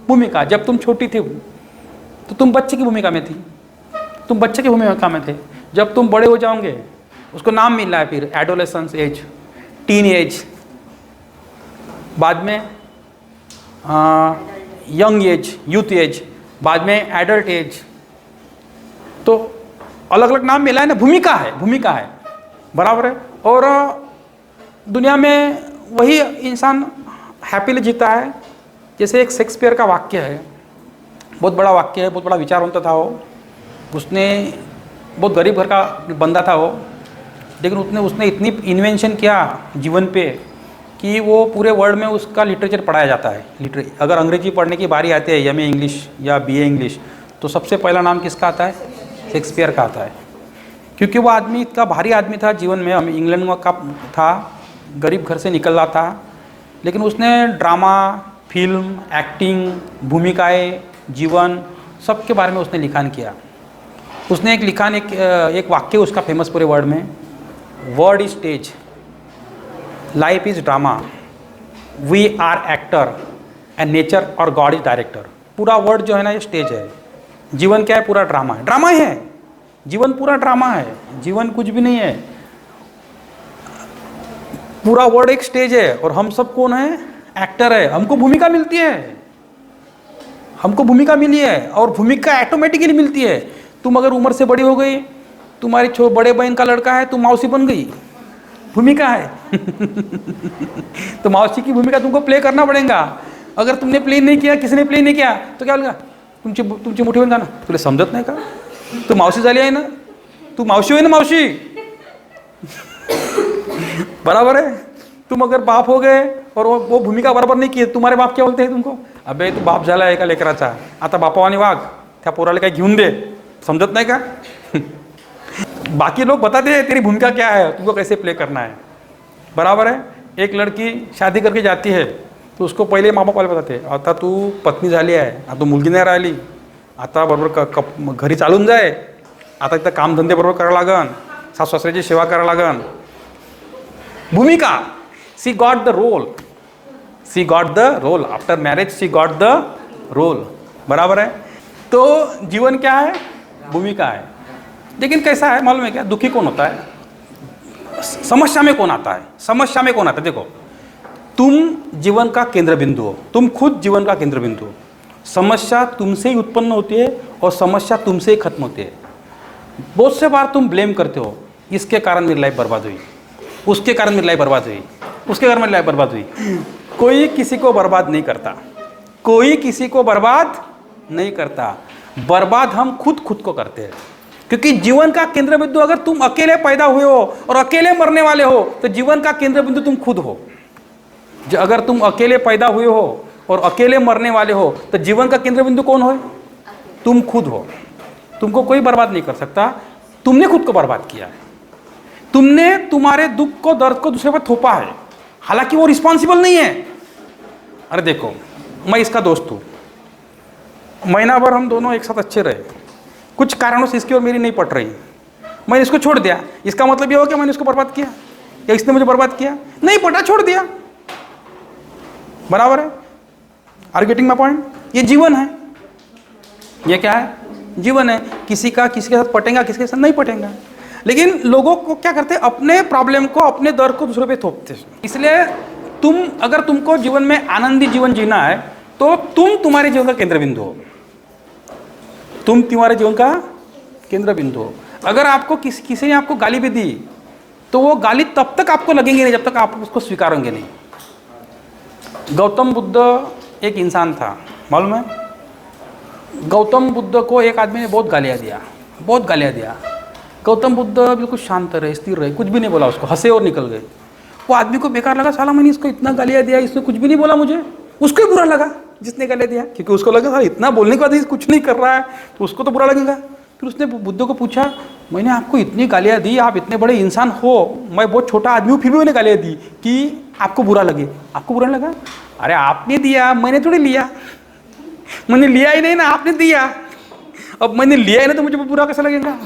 भूमिका। जब तुम छोटी थी तो तुम बच्चे की भूमिका में थी, तुम बच्चे की भूमिका में थे। जब तुम बड़े हो जाओगे उसको नाम मिल रहा है, फिर एडोलेसेंस एज, टीन एज, बाद में यंग एज, यूथ एज, बाद में एडल्ट एज। तो अलग अलग नाम मिला है ना, भूमिका है, भूमिका है, बराबर है। और दुनिया में वही इंसान हैप्पीली जीता है। जैसे एक शेक्सपियर का वाक्य है, बहुत बड़ा वाक्य है, बहुत बड़ा विचारवंत था वो। उसने बहुत गरीब घर का बंदा था वो, लेकिन उसने इतनी इन्वेंशन किया जीवन पे कि वो पूरे वर्ल्ड में उसका लिटरेचर पढ़ाया जाता है। अगर अंग्रेजी पढ़ने की बारी आती है, एमए इंग्लिश या बीए इंग्लिश, तो सबसे पहला नाम किसका आता है? शेक्सपियर का आता है। क्योंकि वो आदमी इतना भारी आदमी था जीवन में, इंग्लैंड का था, गरीब घर से निकल रहा था, लेकिन उसने ड्रामा, फिल्म, एक्टिंग, भूमिकाएं, जीवन, सब के बारे में उसने लिखान किया। उसने एक वाक्य उसका फेमस पूरे वर्ल्ड में, world is stage, life is drama, we are actor and nature or God is director. पूरा वर्ड जो है ना ये स्टेज है। जीवन क्या है? पूरा ड्रामा है, ड्रामा ही है जीवन, पूरा ड्रामा है। जीवन कुछ भी नहीं है, पूरा वर्ड एक स्टेज है। और हम सब कौन है? एक्टर है। हमको भूमिका मिलती है, हमको भूमिका मिली है, और भूमिका ऑटोमेटिकली मिलती है। तुम अगर उम्र से बड़ी हो गई, तुम्हारी बड़े बहन का लड़का है, तुम मौसी बन गई, भूमिका है तो मौसी की भूमिका तुमको प्ले करना पड़ेगा। अगर तुमने प्ले नहीं किया, किसी ने प्ले नहीं किया तो क्या बोलेगा, तुमची मोठी बहीण का ना, तुला समजत नाही का, तू मावशी झाली आहे ना, तू मावशी होय ना मावशी बराबर है। तुम अगर बाप हो गए और वो भूमिका बराबर नहीं की, तुम्हारे बाप क्या बोलते हैं तुमको, अबे तू बाप झाला एका लेकराचा, आता बापावाने वाग, त्या पोराला काही घेऊन दे, समजत नाही का बाकी लोग बताते हैं तेरी भूमिका क्या है, तुमको कैसे प्ले करना है, बराबर है। एक लड़की शादी करके जाती है तो उसको पहिले माँ बाप वाले बताते हैं, आता तू पत्नी झाली आहे, आता तू मुलगी नाही राहिली, आता बरोबर घरी चालून जाय, आता इथं कामधंदे बरोबर करावं लागन, सासू सासऱ्याची सेवा करावं लागन। भूमिका, she got the role, she got the role, after marriage she got the role, बराबर है। तो जीवन क्या है, भूमिका है। लेकिन कैसा है मालूम है क्या, दुखी कौन होता है, समस्या में कौन आता है, समस्या में कौन आता है, देखो तुम जीवन का केंद्र बिंदु हो, तुम खुद जीवन का केंद्र बिंदु हो, समस्या तुमसे ही उत्पन्न होती है और समस्या तुमसे ही खत्म होती है। बहुत से बार तुम ब्लेम करते हो, इसके कारण मेरी लाइफ बर्बाद हुई, उसके कारण मेरी लाइफ बर्बाद हुई, उसके कारण मेरी लाइफ बर्बाद हुई। कोई किसी को बर्बाद नहीं करता, कोई किसी को बर्बाद नहीं करता, बर्बाद हम खुद को करते हैं। क्योंकि जीवन का केंद्र बिंदु, अगर तुम अकेले पैदा हुए हो और अकेले मरने वाले हो तो जीवन का केंद्र बिंदु तुम खुद हो। अगर तुम अकेले पैदा हुए हो और अकेले मरने वाले हो तो जीवन का केंद्र बिंदु कौन हो, तुम खुद हो। तुमको कोई बर्बाद नहीं कर सकता, तुमने खुद को बर्बाद किया है, तुमने तुम्हारे दुख को, दर्द को दूसरे पर थोपा है, हालांकि वो रिस्पॉन्सिबल नहीं है। अरे देखो, मैं इसका दोस्त हूँ, महीना भर हम दोनों एक साथ अच्छे रहे, कुछ कारणों से इसकी और मेरी नहीं पट रही, मैंने इसको छोड़ दिया, इसका मतलब ये हो कि मैंने इसको बर्बाद किया या इसने मुझे बर्बाद किया, नहीं पटा, छोड़ दिया, बराबर है। आर गेटिंग माय पॉइंट, ये जीवन है, ये क्या है, जीवन है। किसी के साथ पटेगा, किसी के साथ नहीं पटेगा। लेकिन लोगों को क्या करते हैं, अपने प्रॉब्लम को, अपने दर्द को दूसरों पे थोपते हैं। इसलिए अगर तुमको जीवन में आनंदी जीवन जीना है तो तुम तुम्हारे जीवन का केंद्र बिंदु हो, तुम तुम्हारे जीवन का केंद्र बिंदु हो। अगर आपको किसी ने आपको गाली भी दी तो वो गाली तब तक आपको लगेंगे नहीं जब तक आप उसको स्वीकारोगे नहीं। गौतम बुद्ध एक इंसान था, मालूम है, गौतम बुद्ध को एक आदमी ने बहुत गालियाँ दिया। गौतम बुद्ध बिल्कुल शांत रहे, स्थिर रहे, कुछ भी नहीं बोला उसको, हंसे और निकल गए। वो आदमी को बेकार लगा, साला मैंने इसको इतना गालियाँ दिया, इसने कुछ भी नहीं बोला मुझे, उसको ही बुरा लगा जिसने गालियाँ दिया, क्योंकि उसको लगा साला इतना बोलने के बाद कुछ नहीं कर रहा है तो उसको तो बुरा लगेगा। फिर उसने बुद्ध को पूछा, मैंने आपको इतनी गालियाँ दी, आप इतने बड़े इंसान हो, मैं बहुत छोटा आदमी हूँ, फिर भी मैंने गालियाँ दी कि आपको बुरा लगे, आपको बुरा लगा? अरे आपने दिया, मैंने थोड़ी लिया, मैंने लिया ही नहीं ना, आपने दिया। अब मैंने लिया ही नहीं तो मुझे बुरा कैसा लगेगा,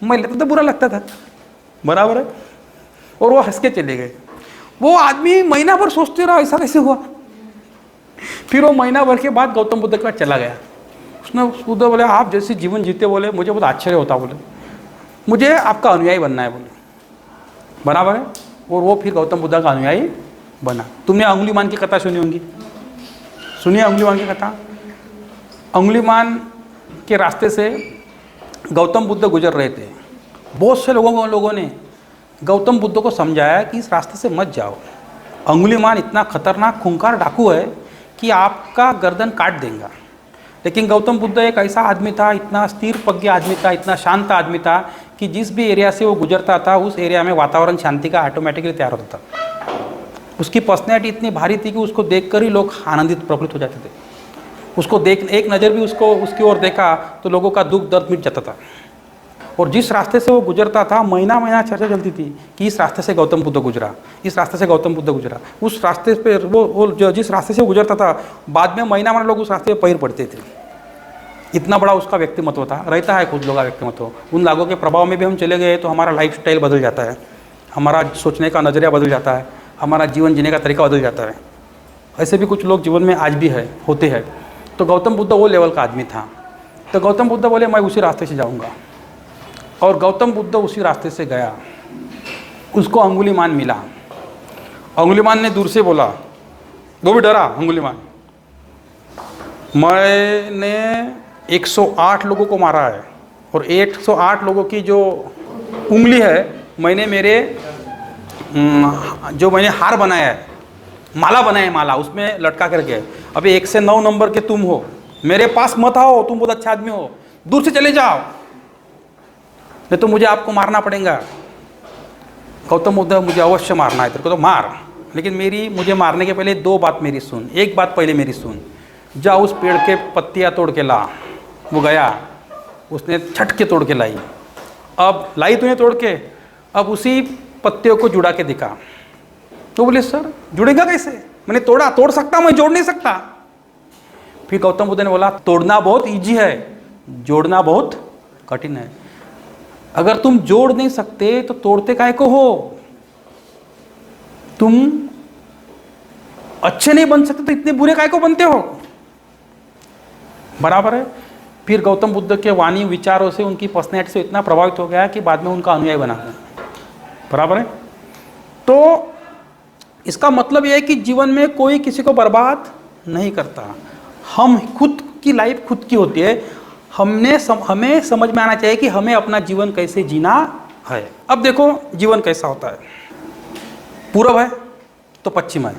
मैं लेता तो बुरा लगता था, बराबर है। और वो हंस के चले गए। वो आदमी महीना भर सोचते रहा ऐसा कैसे हुआ। फिर वो महीना भर के बाद गौतम बुद्ध के पास चला गया। उसने बुद्ध बोले, आप जैसे जीवन जीते, बोले मुझे बहुत आश्चर्य होता, बोले मुझे आपका अनुयायी बनना है, बोले बराबर है। और वो फिर गौतम बुद्ध का अनुयायी बना। तुमने अंगुलीमान की कथा सुनी होंगी, सुनिए अंगुलीमान की कथा। अंगुलीमान के रास्ते से गौतम बुद्ध गुजर रहे थे। बहुत से लोगों ने गौतम बुद्ध को समझाया कि इस रास्ते से मत जाओ, अंगुलीमान इतना खतरनाक खूंखार डाकू है कि आपका गर्दन काट देगा। लेकिन गौतम बुद्ध एक ऐसा आदमी था, इतना स्थिर प्रज्ञ आदमी था, इतना शांत आदमी था कि जिस भी एरिया से वो गुजरता था उस एरिया में वातावरण शांति का ऑटोमेटिकली तैयार होता था। उसकी पर्सनैलिटी इतनी भारी थी कि उसको देखकर ही लोग आनंदित प्रफुल्लित हो जाते थे। उसको एक नज़र भी उसकी ओर देखा तो लोगों का दुख दर्द मिट जाता था। और जिस रास्ते से वो गुजरता था, महीना चर्चा चलती थी कि इस रास्ते से गौतम बुद्ध गुजरा, इस रास्ते से गौतम बुद्ध गुजरा। उस रास्ते पे वो जिस रास्ते से वो गुजरता था, बाद में महीना लोग उस रास्ते पे पैर पड़ते थे। इतना बड़ा उसका व्यक्तिमत्व था, रहता है खुद लोगों का व्यक्तिमत्व। उन लोगों के प्रभाव में भी हम चले गए तो हमारा लाइफस्टाइल बदल जाता है, हमारा सोचने का नज़रिया बदल जाता है, हमारा जीवन जीने का तरीका बदल जाता है। ऐसे भी कुछ लोग जीवन में आज भी होते हैं। तो गौतम बुद्ध वो लेवल का आदमी था। तो गौतम बुद्ध बोले मैं उसी रास्ते से जाऊँगा। और गौतम बुद्ध उसी रास्ते से गया। उसको अंगुलीमान मिला। अंगुलीमान ने दूर से बोला, वो भी डरा अंगुलीमान, मैंने 108 लोगों को मारा है, और 108 लोगों की जो उंगली है, मैंने मेरे जो मैंने हार बनाया है, माला बनाया है, माला उसमें लटका करके, अभी 1 से 9 नंबर के तुम हो, मेरे पास मत आओ, तुम बहुत अच्छा आदमी हो, दूर से चले जाओ, नहीं तो मुझे आपको मारना पड़ेगा। गौतम बुद्ध, मुझे अवश्य मारना है तेरे को तो मार, लेकिन मुझे मारने के पहले 2 बात मेरी सुन। एक बात पहले मेरी सुन, जा उस पेड़ के पत्तियाँ तोड़ के ला। वो गया, उसने छट के तोड़ के लाई, अब लाई तूने तोड़ के, अब उसी पत्तियों को जुड़ा के दिखा। तो बोले सर जुड़ेगा कैसे, मैंने तोड़ सकता, मैं जोड़ नहीं सकता। फिर गौतम बुद्ध ने बोला तोड़ना बहुत ईजी है, जोड़ना बहुत कठिन है। अगर तुम जोड़ नहीं सकते तो तोड़ते काहे को हो? तुम अच्छे नहीं बन सकते तो इतने बुरे काहे को बनते हो? बराबर है। फिर गौतम बुद्ध के वाणी विचारों से, उनकी पर्सनैलिटी से इतना प्रभावित हो गया कि बाद में उनका अनुयायी बना। बराबर है। तो इसका मतलब यह है कि जीवन में कोई किसी को बर्बाद नहीं करता, हम खुद की लाइफ खुद की होती है। हमें समझ में आना चाहिए कि हमें अपना जीवन कैसे जीना है। अब देखो जीवन कैसा होता है, पूरब है तो पश्चिम है,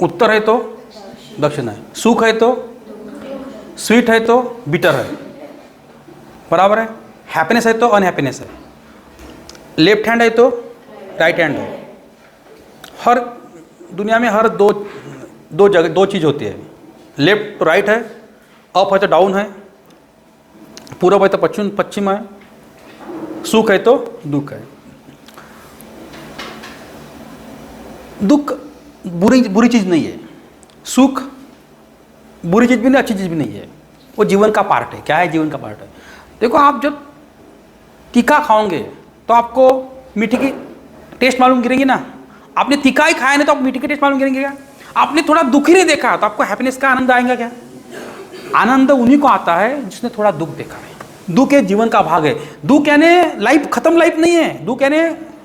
उत्तर है तो दक्षिण है, सुख है तो स्वीट है तो बिटर है, बराबर है, हैप्पीनेस है तो अनहैप्पीनेस है, लेफ्ट हैंड है तो राइट हैंड है। हर दुनिया में हर दो चीज़ होती है, लेफ्ट तो राइट है, अप है तो डाउन है, पूरब है तो पश्चिम है, सुख है तो दुख है। दुख बुरी चीज़ नहीं है, सुख बुरी चीज़ भी नहीं, अच्छी चीज़ भी नहीं है, वो जीवन का पार्ट है। क्या है? जीवन का पार्ट है। देखो आप जब तीखा खाओगे तो आपको मीठी की टेस्ट मालूम गिरेगी ना। आपने तीखा ही खाया नहीं तो आप मीठी की टेस्ट मालूम गिरेंगे क्या? आपने थोड़ा दुख ही नहीं देखा तो आपको हैप्पीनेस का आनंद आएगा क्या? आनंद उन्हीं को आता है जिसने थोड़ा दुख देखा है। दुख एक जीवन का भाग है। दुख यानी लाइफ खत्म लाइफ नहीं है, दुख यानी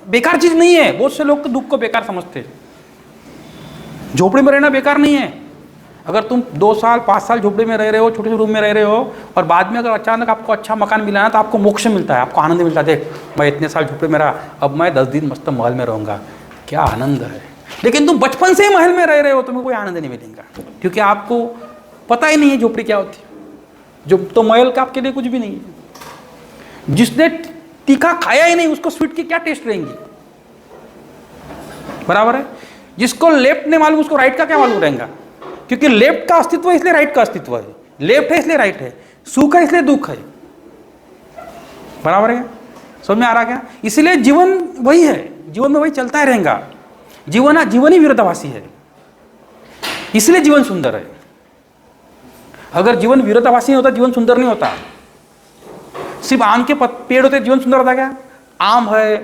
बेकार चीज नहीं है। बहुत से लोग तो दुख को बेकार समझते हैं। झोपड़ी में रहना बेकार नहीं है। अगर तुम 2 साल 5 साल झोपड़ी में रह रहे हो, छोटे से रूम में रह रहे हो, और बाद में अगर अचानक आपको अच्छा मकान मिला ना तो आपको मोक्ष मिलता है, आपको आनंद मिलता है। देख मैं इतने साल झोपड़ी में रहा, अब मैं 10 दिन मस्त महल में रहूँगा, क्या आनंद है। लेकिन तुम बचपन से ही महल में रह रहे हो, तुम्हें कोई आनंद नहीं मिलेगा, क्योंकि आपको पता ही नहीं है झोपड़ी क्या होती है। जो तो महल का आपके लिए कुछ भी नहीं है। जिसने तीखा खाया ही नहीं उसको स्वीट की क्या टेस्ट रहेंगी, बराबर है। जिसको लेफ्ट नहीं मालूम उसको राइट का क्या मालूम रहेगा, क्योंकि लेफ्ट का अस्तित्व है इसलिए राइट का अस्तित्व है, लेफ्ट है इसलिए राइट है, सुख है इसलिए दुख है, बराबर है। समझ में आ रहा क्या? इसलिए जीवन वही है, जीवन में वही चलता ही रहेगा। जीवन ही विरोधाभासी है, इसलिए जीवन सुंदर है। अगर जीवन विरोधाभासी नहीं होता जीवन सुंदर नहीं होता। सिर्फ आम के पेड़ होते जीवन सुंदर होता क्या? आम है,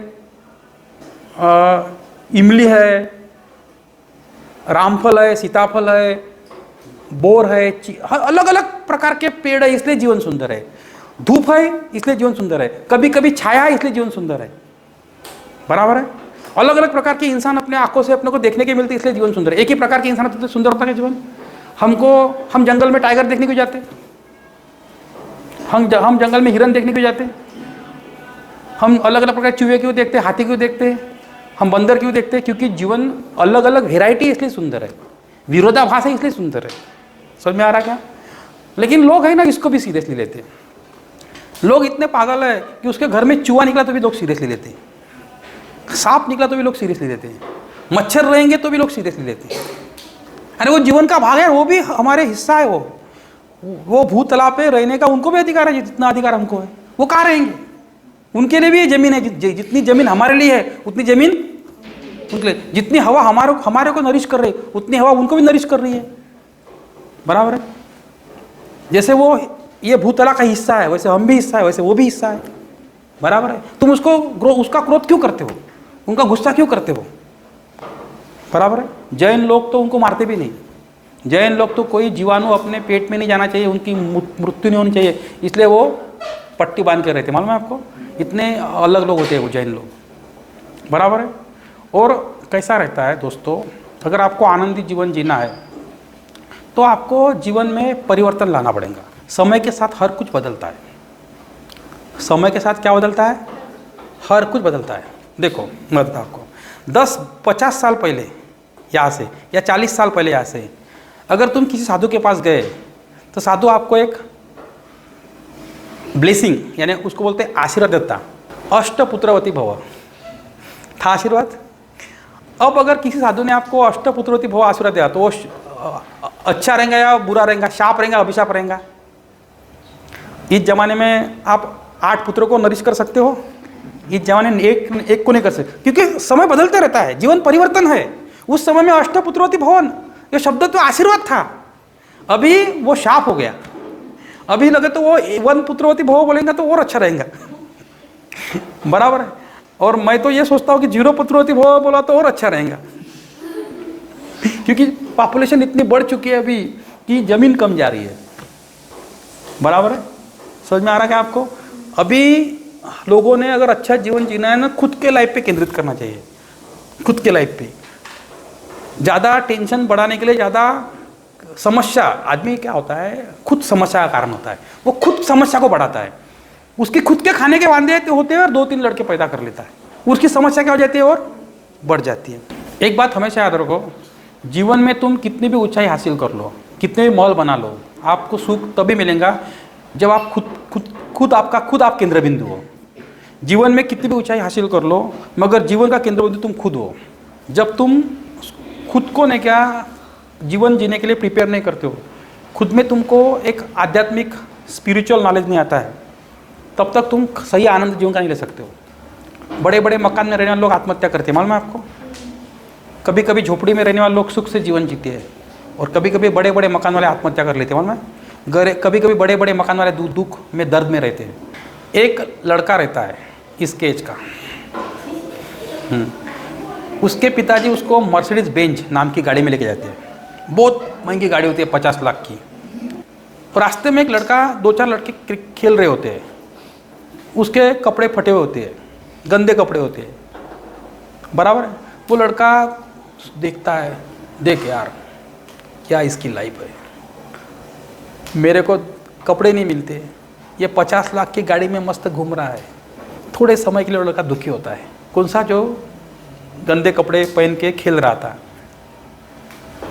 इमली है, रामफल है, सीताफल है, बोर है, अलग अलग प्रकार के पेड़ है इसलिए जीवन सुंदर है। धूप है इसलिए जीवन सुंदर है, कभी कभी छाया है इसलिए जीवन सुंदर है, बराबर है। अलग अलग प्रकार के इंसान अपने आंखों से अपने को देखने के मिलते इसलिए जीवन सुंदर है। एक ही प्रकार के इंसान होते तो सुंदर होता है जीवन। हम जंगल में टाइगर देखने क्यों जाते? हम जंगल में हिरन देखने क्यों जाते? हम अलग अलग प्रकार के चूहे क्यों देखते, हाथी क्यों देखते, हम बंदर क्यों देखते? क्योंकि जीवन अलग अलग वेराइटी इसलिए सुंदर है, विरोधाभास है इसलिए सुंदर है। समझ में आ रहा क्या? लेकिन लोग है ना इसको भी सीरियसली लेते हैं। लोग इतने पागल है कि उसके घर में चूहा निकला तो भी लोग सीरियसली लेते हैं, सांप निकला तो भी लोग सीरियसली लेते हैं, मच्छर रहेंगे तो भी लोग सीरियसली लेते हैं। अरे वो जीवन का भाग है, वो भी हमारे हिस्सा है। वो भूत तालाब पे रहने का उनको भी अधिकार है जितना अधिकार हमको है। वो कहाँ रहेंगे? उनके लिए भी जमीन है, जितनी जमीन हमारे लिए है उतनी जमीन उनके लिए। जितनी हवा हमारे को नरिश कर रही है उतनी हवा उनको भी नरिश कर रही है, बराबर है। जैसे वो ये भूतला का हिस्सा है वैसे हम भी हिस्सा है, वैसे वो भी हिस्सा है, बराबर है। तुम उसका क्रोध क्यों करते हो, उनका गुस्सा क्यों करते हो, बराबर है। जैन लोग तो उनको मारते भी नहीं। जैन लोग तो कोई जीवाणु अपने पेट में नहीं जाना चाहिए, उनकी मृत्यु नहीं होनी चाहिए, इसलिए वो पट्टी बांध के रहते। मालूम है आपको? इतने अलग लोग होते हैं वो जैन लोग, बराबर है। और कैसा रहता है दोस्तों, अगर आपको आनंदी जीवन जीना है तो आपको जीवन में परिवर्तन लाना पड़ेगा। समय के साथ हर कुछ बदलता है। समय के साथ क्या बदलता है? हर कुछ बदलता है। देखो मैं बताता हूँ आपको, 10-50 साल पहले यहाँ से या 40 साल पहले यहाँ से अगर तुम किसी साधु के पास गए तो साधु आपको एक ब्लेसिंग यानी उसको बोलते हैं आशीर्वाद देता, अष्टपुत्रवती भव था आशीर्वाद। अब अगर किसी साधु ने आपको अष्टपुत्रवती भव आशीर्वाद दिया तो वो अच्छा रहेगा या बुरा रहेगा, शाप रहेगा अभिशाप रहेगा? इस जमाने में आप 8 पुत्रों को नरिश कर सकते हो, इस जमाने में एक को नहीं कर सकते, क्योंकि समय बदलते रहता है, जीवन परिवर्तन है। उस समय में अष्टपुत्रवती भवन ये शब्द तो आशीर्वाद था, अभी वो शाप हो गया। अभी लगे तो वो 1 पुत्रवती भव बोलेंगे तो और अच्छा रहेगा बराबर है। और मैं तो ये सोचता हूँ कि 0 पुत्रवती भव बोला तो और अच्छा रहेगा क्योंकि पॉपुलेशन इतनी बढ़ चुकी है अभी कि जमीन कम जा रही है। बराबर है, समझ में आ रहा है क्या आपको? अभी लोगों ने अगर अच्छा जीवन जीना है ना, खुद के लाइफ पे केंद्रित करना चाहिए, खुद के लाइफ पे। ज़्यादा टेंशन बढ़ाने के लिए ज़्यादा समस्या, आदमी क्या होता है खुद समस्या का कारण होता है, वो खुद समस्या को बढ़ाता है। उसके खुद के खाने के वांदे होते हैं और 2-3 लड़के पैदा कर लेता है, उसकी समस्या क्या हो जाती है और बढ़ जाती है। एक बात हमेशा याद रखो, जीवन में तुम कितनी भी ऊंचाई हासिल कर लो, कितने भी महल बना लो, आपको सुख तभी मिलेगा जब आप खुद आप केंद्र बिंदु हो। जीवन में कितनी भी ऊंचाई हासिल कर लो मगर जीवन का केंद्र बिंदु तुम खुद हो। जब तुम खुद को नहीं क्या जीवन जीने के लिए प्रिपेयर नहीं करते हो, खुद में तुमको एक आध्यात्मिक स्पिरिचुअल नॉलेज नहीं आता है, तब तक तुम सही आनंद जीवन का नहीं ले सकते हो। बड़े बड़े मकान में रहने वाले लोग आत्महत्या करते हैं, मालूम है आपको? कभी कभी झोपड़ी में रहने वाले लोग सुख से जीवन जीते हैं और कभी कभी बड़े बड़े मकान वाले आत्महत्या कर लेते हैं, मालूम है? कभी कभी बड़े बड़े मकान वाले दुख में दर्द में रहते हैं। एक लड़का रहता है इसके एज का, उसके पिताजी उसको मर्सिडीज बेंज नाम की गाड़ी में लेके जाते हैं, बहुत महंगी गाड़ी होती है 50 लाख की। और रास्ते में एक लड़का 2-4 लड़के खेल रहे होते हैं, उसके कपड़े फटे हुए होते हैं, गंदे कपड़े होते हैं, बराबर है? वो लड़का देखता है, देख यार क्या इसकी लाइफ है, मेरे को कपड़े नहीं मिलते, ये 50 लाख की गाड़ी में मस्त घूम रहा है। थोड़े समय के लिए लड़का दुखी होता है, कौन सा जो गंदे कपड़े पहन के खेल रहा था,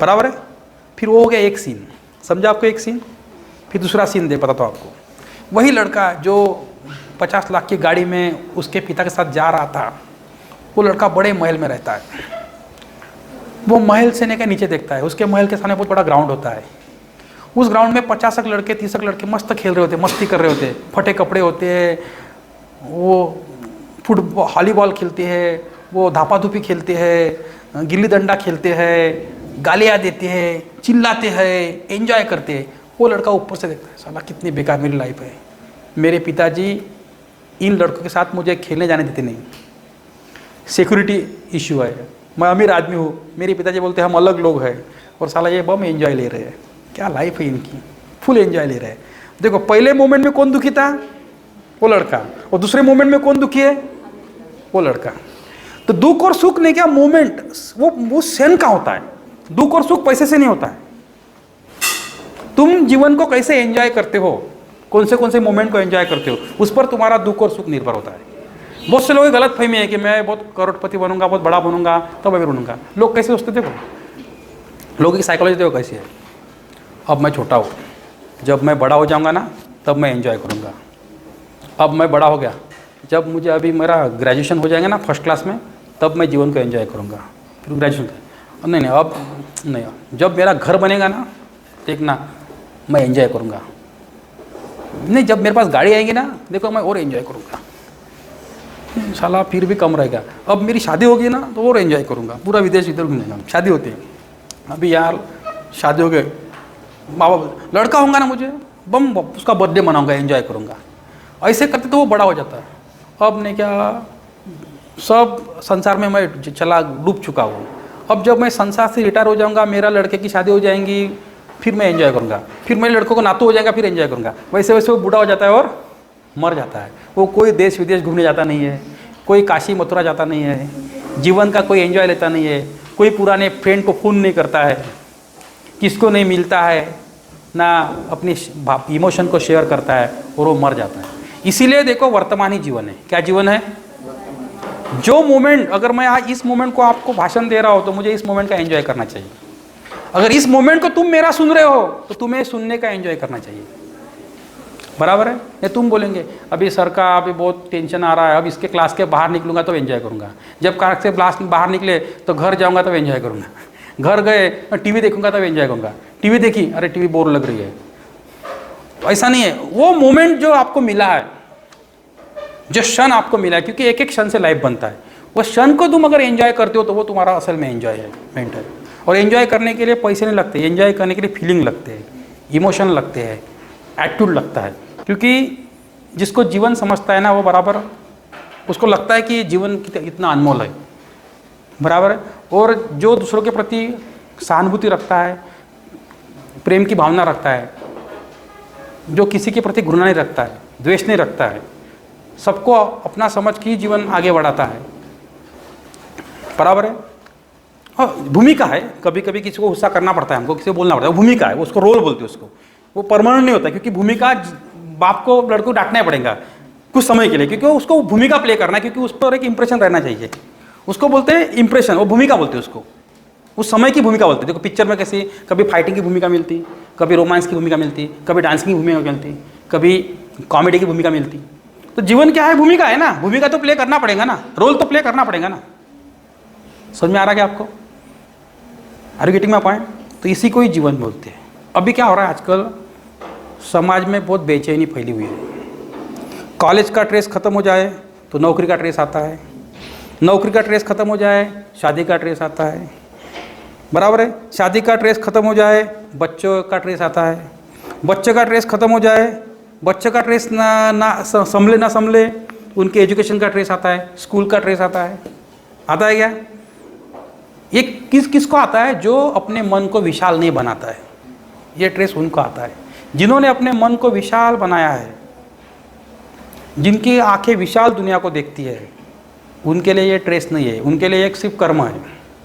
बराबर है? फिर वो हो गया एक सीन, समझा आपको? एक सीन। फिर दूसरा सीन दे पता तो आपको, वही लड़का जो 50 लाख की गाड़ी में उसके पिता के साथ जा रहा था, वो लड़का बड़े महल में रहता है। वो महल से ने के नीचे देखता है, उसके महल के सामने बहुत बड़ा ग्राउंड होता है। उस ग्राउंड में 50 लड़के 30 लड़के मस्त खेल रहे होते, मस्ती कर रहे होते, फटे कपड़े होते हैं, वो फुटबॉल वॉलीबॉल खेलते हैं, वो धापाधूपी खेलते हैं, गिल्ली डंडा खेलते हैं, गालियाँ देते हैं, चिल्लाते हैं, एंजॉय करते हैं। वो लड़का ऊपर से देखता है, साला कितनी बेकार मेरी लाइफ है, मेरे पिताजी इन लड़कों के साथ मुझे खेलने जाने देते नहीं, सिक्योरिटी इशू है, मैं अमीर आदमी हूँ, मेरे पिताजी बोलते हैं हम अलग लोग हैं, और साला ये बम एंजॉय ले रहे हैं। क्या लाइफ है इनकी, फुल एंजॉय ले रहे हैं। देखो पहले मोमेंट में कौन दुखी था? वो लड़का। और दूसरे मोमेंट में कौन दुखी है? वो लड़का। तो दुख और सुख ने क्या मोमेंट, वो सेन का होता है। दुख और सुख पैसे से नहीं होता है। तुम जीवन को कैसे एंजॉय करते हो, कौन से मोमेंट को एंजॉय करते हो, उस पर तुम्हारा दुख और सुख निर्भर होता है। बहुत से लोग गलत फहमी है कि मैं बहुत करोड़पति बनूंगा, बहुत बड़ा बनूंगा तो मैं बनूंगा। लोग कैसे सोचते? देखो लोगों की साइकोलॉजी देखो कैसी है। अब मैं छोटा हूँ, जब मैं बड़ा हो जाऊंगा ना तब मैं एंजॉय करूँगा। अब मैं बड़ा हो गया, जब मुझे अभी मेरा ग्रेजुएशन हो जाएगा ना फर्स्ट क्लास में, तब मैं जीवन को एंजॉय करूँगा। फिर ग्रेजुएशन नहीं, अब नहीं, जब मेरा घर बनेगा ना देखना मैं एंजॉय करूँगा। नहीं, जब मेरे पास गाड़ी आएगी ना देखो मैं और एंजॉय करूँगा। साला फिर भी कम रहेगा। अब मेरी शादी होगी ना तो और एंजॉय करूँगा, पूरा विदेश इधर घूमेगा। शादी होती है अभी यार, शादी हो गए, माँ बाप लड़का होगा ना मुझे बम उसका बर्थडे मनाऊंगा, एंजॉय करूँगा। ऐसे करते तो वो बड़ा हो जाता है। अब नहीं क्या, सब संसार में मैं चला डूब चुका हूँ। अब जब मैं संसार से रिटायर हो जाऊँगा, मेरा लड़के की शादी हो जाएंगी, फिर मैं एंजॉय करूँगा। फिर मेरे लड़कों को नातू हो जाएगा, फिर एंजॉय करूँगा। वैसे वैसे वो बूढ़ा हो जाता है और मर जाता है। वो कोई देश विदेश घूमने जाता नहीं है, कोई काशी मथुरा जाता नहीं है, जीवन का कोई एंजॉय लेता नहीं है, कोई पुराने फ्रेंड को फ़ोन नहीं करता है, किसको नहीं मिलता है, ना अपनी इमोशन को शेयर करता है, और वो मर जाता है। इसीलिए देखो वर्तमान ही जीवन है। क्या जीवन है? जो मोमेंट, अगर मैं आज इस मोमेंट को आपको भाषण दे रहा हूँ तो मुझे इस मोमेंट का एंजॉय करना चाहिए। अगर इस मोमेंट को तुम मेरा सुन रहे हो तो तुम्हें सुनने का एंजॉय करना चाहिए। बराबर है? या तुम बोलेंगे अभी सर का अभी बहुत टेंशन आ रहा है, अब इसके क्लास के बाहर निकलूंगा तो एंजॉय करूंगा, जब क्लास से बाहर निकले तो घर जाऊंगा तब एंजॉय करूंगा, घर गए टीवी देखूंगा तब एंजॉय करूंगा, टीवी देखी अरे टीवी बोर लग रही है। तो ऐसा नहीं है। वो मोमेंट जो आपको मिला है, जो क्षण आपको मिला है, क्योंकि एक एक क्षण से लाइफ बनता है, वो क्षण को तुम अगर एंजॉय करते हो तो वो तुम्हारा असल में एंजॉयमेंट है। और एंजॉय करने के लिए पैसे नहीं लगते, एंजॉय करने के लिए फीलिंग लगते हैं, इमोशन लगते हैं, एटीट्यूड लगता है। क्योंकि जिसको जीवन समझता है ना, वो बराबर उसको लगता है कि ये जीवन इतना अनमोल है। बराबर है? और जो दूसरों के प्रति सहानुभूति रखता है, प्रेम की भावना रखता है, जो किसी के प्रति घृणा नहीं रखता है, द्वेष नहीं रखता है, सबको अपना समझ के जीवन आगे बढ़ाता है। बराबर है? और भूमिका है, कभी कभी किसी को गुस्सा करना पड़ता है, हमको किसी को बोलना पड़ता है, वो भूमिका है, उसको रोल बोलते हैं उसको। वो परमानेंट नहीं होता, क्योंकि भूमिका बाप को लड़के को डांटना पड़ेगा कुछ समय के लिए, क्योंकि उसको भूमिका प्ले करना है, क्योंकि उस पर एक इंप्रेशन रहना चाहिए। उसको बोलते हैं इंप्रेशन, वो भूमिका बोलते हैं उसको, उस समय की भूमिका बोलते हैं। देखो पिक्चर में कैसे कभी फाइटिंग की भूमिका मिलती, कभी रोमांस की भूमिका मिलती, कभी डांस की भूमिका मिलती, कभी कॉमेडी की भूमिका मिलती। तो जीवन क्या है? भूमिका है ना, भूमिका तो प्ले करना पड़ेगा ना, रोल तो प्ले करना पड़ेगा ना। समझ में आ रहा है क्या आपको? Are you getting my point? तो इसी को ही जीवन बोलते हैं। अभी क्या हो रहा है आजकल समाज में, बहुत बेचैनी फैली हुई है। कॉलेज का ट्रेस खत्म हो जाए तो नौकरी का ट्रेस आता है, नौकरी का ट्रेस खत्म हो जाए शादी का ट्रेस आता है। बराबर है? शादी का ट्रेस खत्म हो जाए बच्चों का ट्रेस आता है, बच्चे का ट्रेस खत्म हो जाए, बच्चे का ट्रेस ना संभले उनके एजुकेशन का ट्रेस आता है, स्कूल का ट्रेस आता है। आता है क्या? ये किसको आता है? जो अपने मन को विशाल नहीं बनाता है, ये ट्रेस उनको आता है। जिन्होंने अपने मन को विशाल बनाया है, जिनकी आंखें विशाल दुनिया को देखती है, उनके लिए ये ट्रेस नहीं है, उनके लिए एक सिर्फ कर्म है।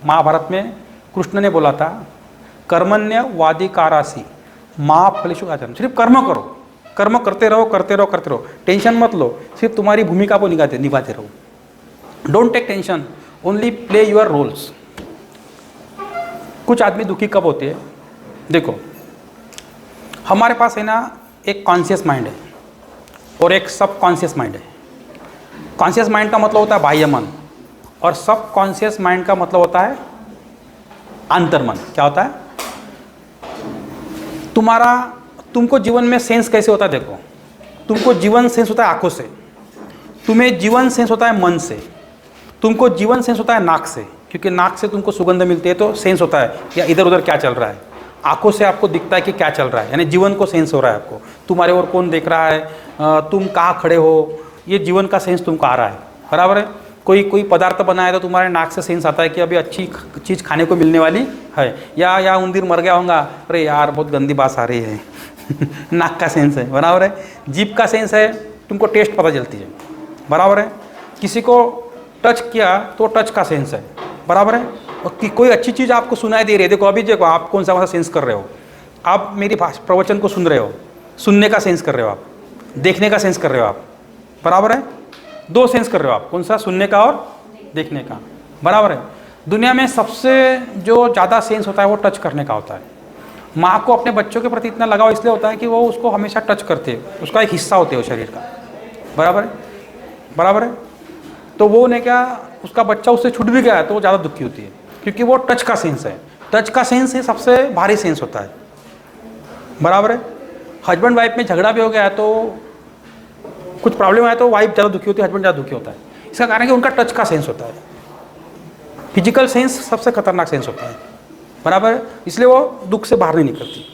महाभारत में कृष्ण ने बोला था कर्मण्य वादिकारासी माँ फलेषु आचरण। सिर्फ कर्म करो, कर्म करते रहो करते रहो करते रहो, टेंशन मत लो, सिर्फ तुम्हारी भूमिका को निभाते रहो। Don't take tension, only play your roles. कुछ आदमी दुखी कब होते हैं? देखो हमारे पास है ना एक कॉन्शियस माइंड है और एक सब कॉन्शियस माइंड है। कॉन्शियस माइंड का मतलब होता है बाह्य मन, और सब कॉन्शियस माइंड का मतलब होता है अंतर्मन। क्या होता है? तुमको जीवन में सेंस कैसे होता है? देखो तुमको जीवन सेंस होता है आंखों से, तुम्हें जीवन सेंस होता है मन से, तुमको जीवन सेंस होता है नाक से, क्योंकि नाक से तुमको सुगंध मिलती है तो सेंस होता है या इधर उधर क्या चल रहा है। आंखों से आपको दिखता है कि क्या चल रहा है, यानी जीवन को सेंस हो रहा है आपको, तुम्हारे और कौन देख रहा है, तुम कहाँ खड़े हो, ये जीवन का सेंस तुमको आ रहा है। बराबर है? कोई पदार्थ बनाया तो तुम्हारे नाक से सेंस आता है कि अभी अच्छी चीज़ खाने को मिलने वाली है, या उन दिन मर गया होगा, अरे यार बहुत गंदी बात आ रही है नाक का सेंस है। बराबर है? जीभ का सेंस है, तुमको टेस्ट पता चलती है। बराबर है? किसी को टच किया तो टच का सेंस है। बराबर है? और कि कोई अच्छी चीज़ आपको सुनाई दे रही है, देखो अभी देखो आप कौन सा सेंस कर रहे हो, आप मेरी प्रवचन को सुन रहे हो, सुनने का सेंस कर रहे हो आप, देखने का सेंस कर रहे हो आप। बराबर है? दो सेंस कर रहे हो आप, कौन सा? सुनने का और देखने का। बराबर है? दुनिया में सबसे जो ज़्यादा सेंस होता है वो टच करने का होता है। माँ को अपने बच्चों के प्रति इतना लगाव इसलिए होता है कि वो उसको हमेशा टच करते हैं, उसका एक हिस्सा होते हैं वो शरीर का। बराबर है? बराबर है? तो वो ने क्या, उसका बच्चा उससे छूट भी गया तो वो ज़्यादा दुखी होती है, क्योंकि वो टच का सेंस है। टच का सेंस ही सबसे भारी सेंस होता है। बराबर है? हस्बैंड वाइफ में झगड़ा भी हो गया तो कुछ प्रॉब्लम आया तो वाइफ ज़्यादा दुखी होती है, हस्बैंड ज़्यादा दुखी होता है। इसका कारण है कि उनका टच का सेंस होता है। फिजिकल सेंस सबसे खतरनाक सेंस होता है। बराबर है? इसलिए वो दुख से बाहर नहीं निकलती।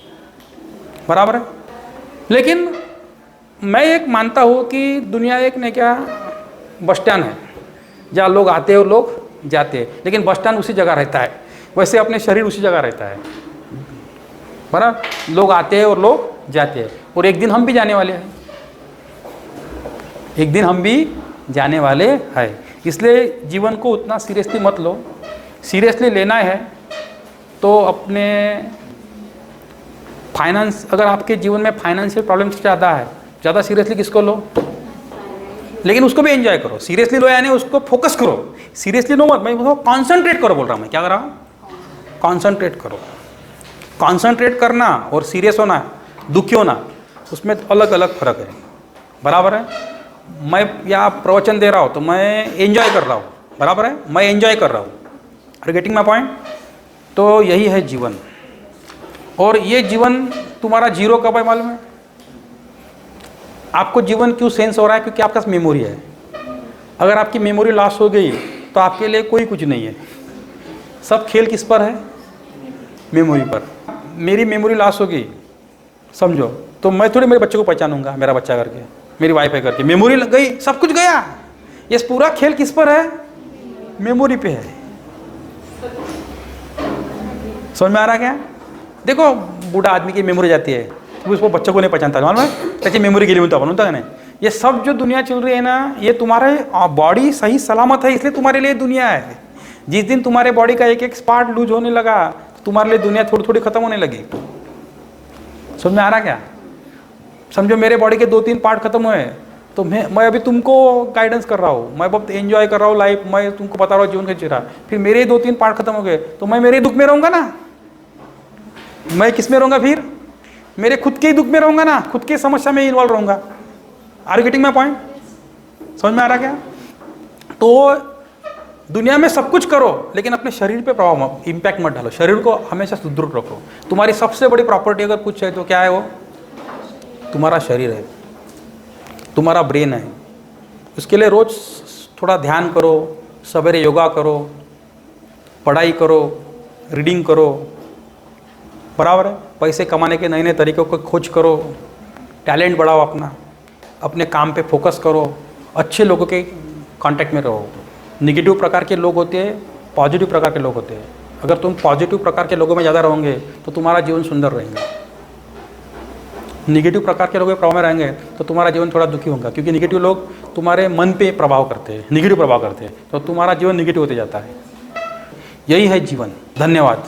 बराबर है? लेकिन मैं एक मानता हूँ कि दुनिया एक ने क्या बस स्टैंड है, जहाँ लोग आते हैं और लोग जाते हैं, लेकिन बस स्टैंड उसी जगह रहता है, वैसे अपने शरीर उसी जगह रहता है। बराबर? लोग आते हैं और लोग जाते हैं, और एक दिन हम भी जाने वाले हैं, एक दिन हम भी जाने वाले हैं। इसलिए जीवन को उतना सीरियसली मत लो। सीरियसली लेना है तो अपने फाइनेंस, अगर आपके जीवन में फाइनेंशियल प्रॉब्लम्स ज़्यादा है, ज़्यादा सीरियसली किसको लो? लेकिन उसको भी एंजॉय करो। सीरियसली लो यानी उसको फोकस करो, सीरियसली लो मत, मैं कॉन्सेंट्रेट करो बोल रहा हूँ मैं। क्या कर रहा हूँ? कॉन्सेंट्रेट करो। कॉन्सेंट्रेट करना और सीरियस होना, दुखी होना, उसमें अलग अलग फर्क है। बराबर है? मैं या प्रवचन दे रहा हूँ तो मैं एंजॉय कर रहा हूँ, बराबर है? मैं एंजॉय कर रहा हूँ। Are you getting my point? तो यही है जीवन। और ये जीवन तुम्हारा जीरो कब है मालूम है? आपको जीवन क्यों सेंस हो रहा है? क्योंकि आपके पास मेमोरी है। अगर आपकी मेमोरी लॉस हो गई तो आपके लिए कोई कुछ नहीं है। सब खेल किस पर है? मेमोरी पर। मेरी मेमोरी लॉस हो गई समझो, तो मैं थोड़ी मेरे बच्चे को पहचानूंगा मेरा बच्चा करके, मेरी वाइफ है करके। मेमोरी लग गई, सब कुछ गया। ये पूरा खेल किस पर है? मेमोरी पे है। समझ में आ रहा क्या? देखो बूढ़ा आदमी की मेमोरी जाती है, तो उसको बच्चों को नहीं पहचानता, मालूम है? त्याची मेमोरी गेली म्हणतो आपण, म्हणतो का नाही? ये सब जो दुनिया चल रही है ना, ये तुम्हारे बॉडी सही सलामत है, इसलिए तुम्हारे लिए दुनिया है। जिस दिन तुम्हारे बॉडी का एक एक पार्ट लूज होने लगा, तुम्हारे लिए दुनिया थोड़ी थोड़ी खत्म होने लगी। समझ में आ रहा क्या? समझो मेरे बॉडी के 2-3 पार्ट खत्म हुए, तो मैं अभी तुमको गाइडेंस कर रहा हूँ, मैं बहुत एंजॉय कर रहा हूँ लाइफ, मैं तुमको बता रहा हूँ जीवन का चेहरा। फिर मेरे 2-3 पार्ट खत्म हो गए, तो मैं मेरे दुख में रहूँगा ना। मैं किस में रहूँगा फिर? मेरे खुद के ही दुख में रहूँगा ना, खुद के समस्या में इन्वॉल्व रहूँगा। Are you getting my point? समझ में आ रहा क्या? तो दुनिया में सब कुछ करो, लेकिन अपने शरीर पे प्रभाव इम्पैक्ट मत डालो। शरीर को हमेशा सुदृढ़ रखो। तुम्हारी सबसे बड़ी प्रॉपर्टी अगर कुछ है तो क्या है वो? तुम्हारा शरीर है, तुम्हारा ब्रेन है। उसके लिए रोज थोड़ा ध्यान करो, सवेरे योगा करो, पढ़ाई करो, रीडिंग करो, बराबर है? पैसे कमाने के नए नए तरीक़ों को खोज करो, टैलेंट बढ़ाओ अपने काम पे फोकस करो, अच्छे लोगों के कांटेक्ट में रहो। निगेटिव प्रकार के लोग होते हैं, पॉजिटिव प्रकार के लोग होते हैं। अगर तुम पॉजिटिव प्रकार के लोगों में ज़्यादा रहोगे तो तुम्हारा जीवन सुंदर रहेगा। निगेटिव प्रकार के लोगों के प्रभाव में रहेंगे तो तुम्हारा जीवन थोड़ा दुखी होगा, क्योंकि निगेटिव लोग तुम्हारे मन पे प्रभाव करते हैं, निगेटिव प्रभाव करते हैं, तो तुम्हारा जीवन निगेटिव होते जाता है। यही है जीवन। धन्यवाद।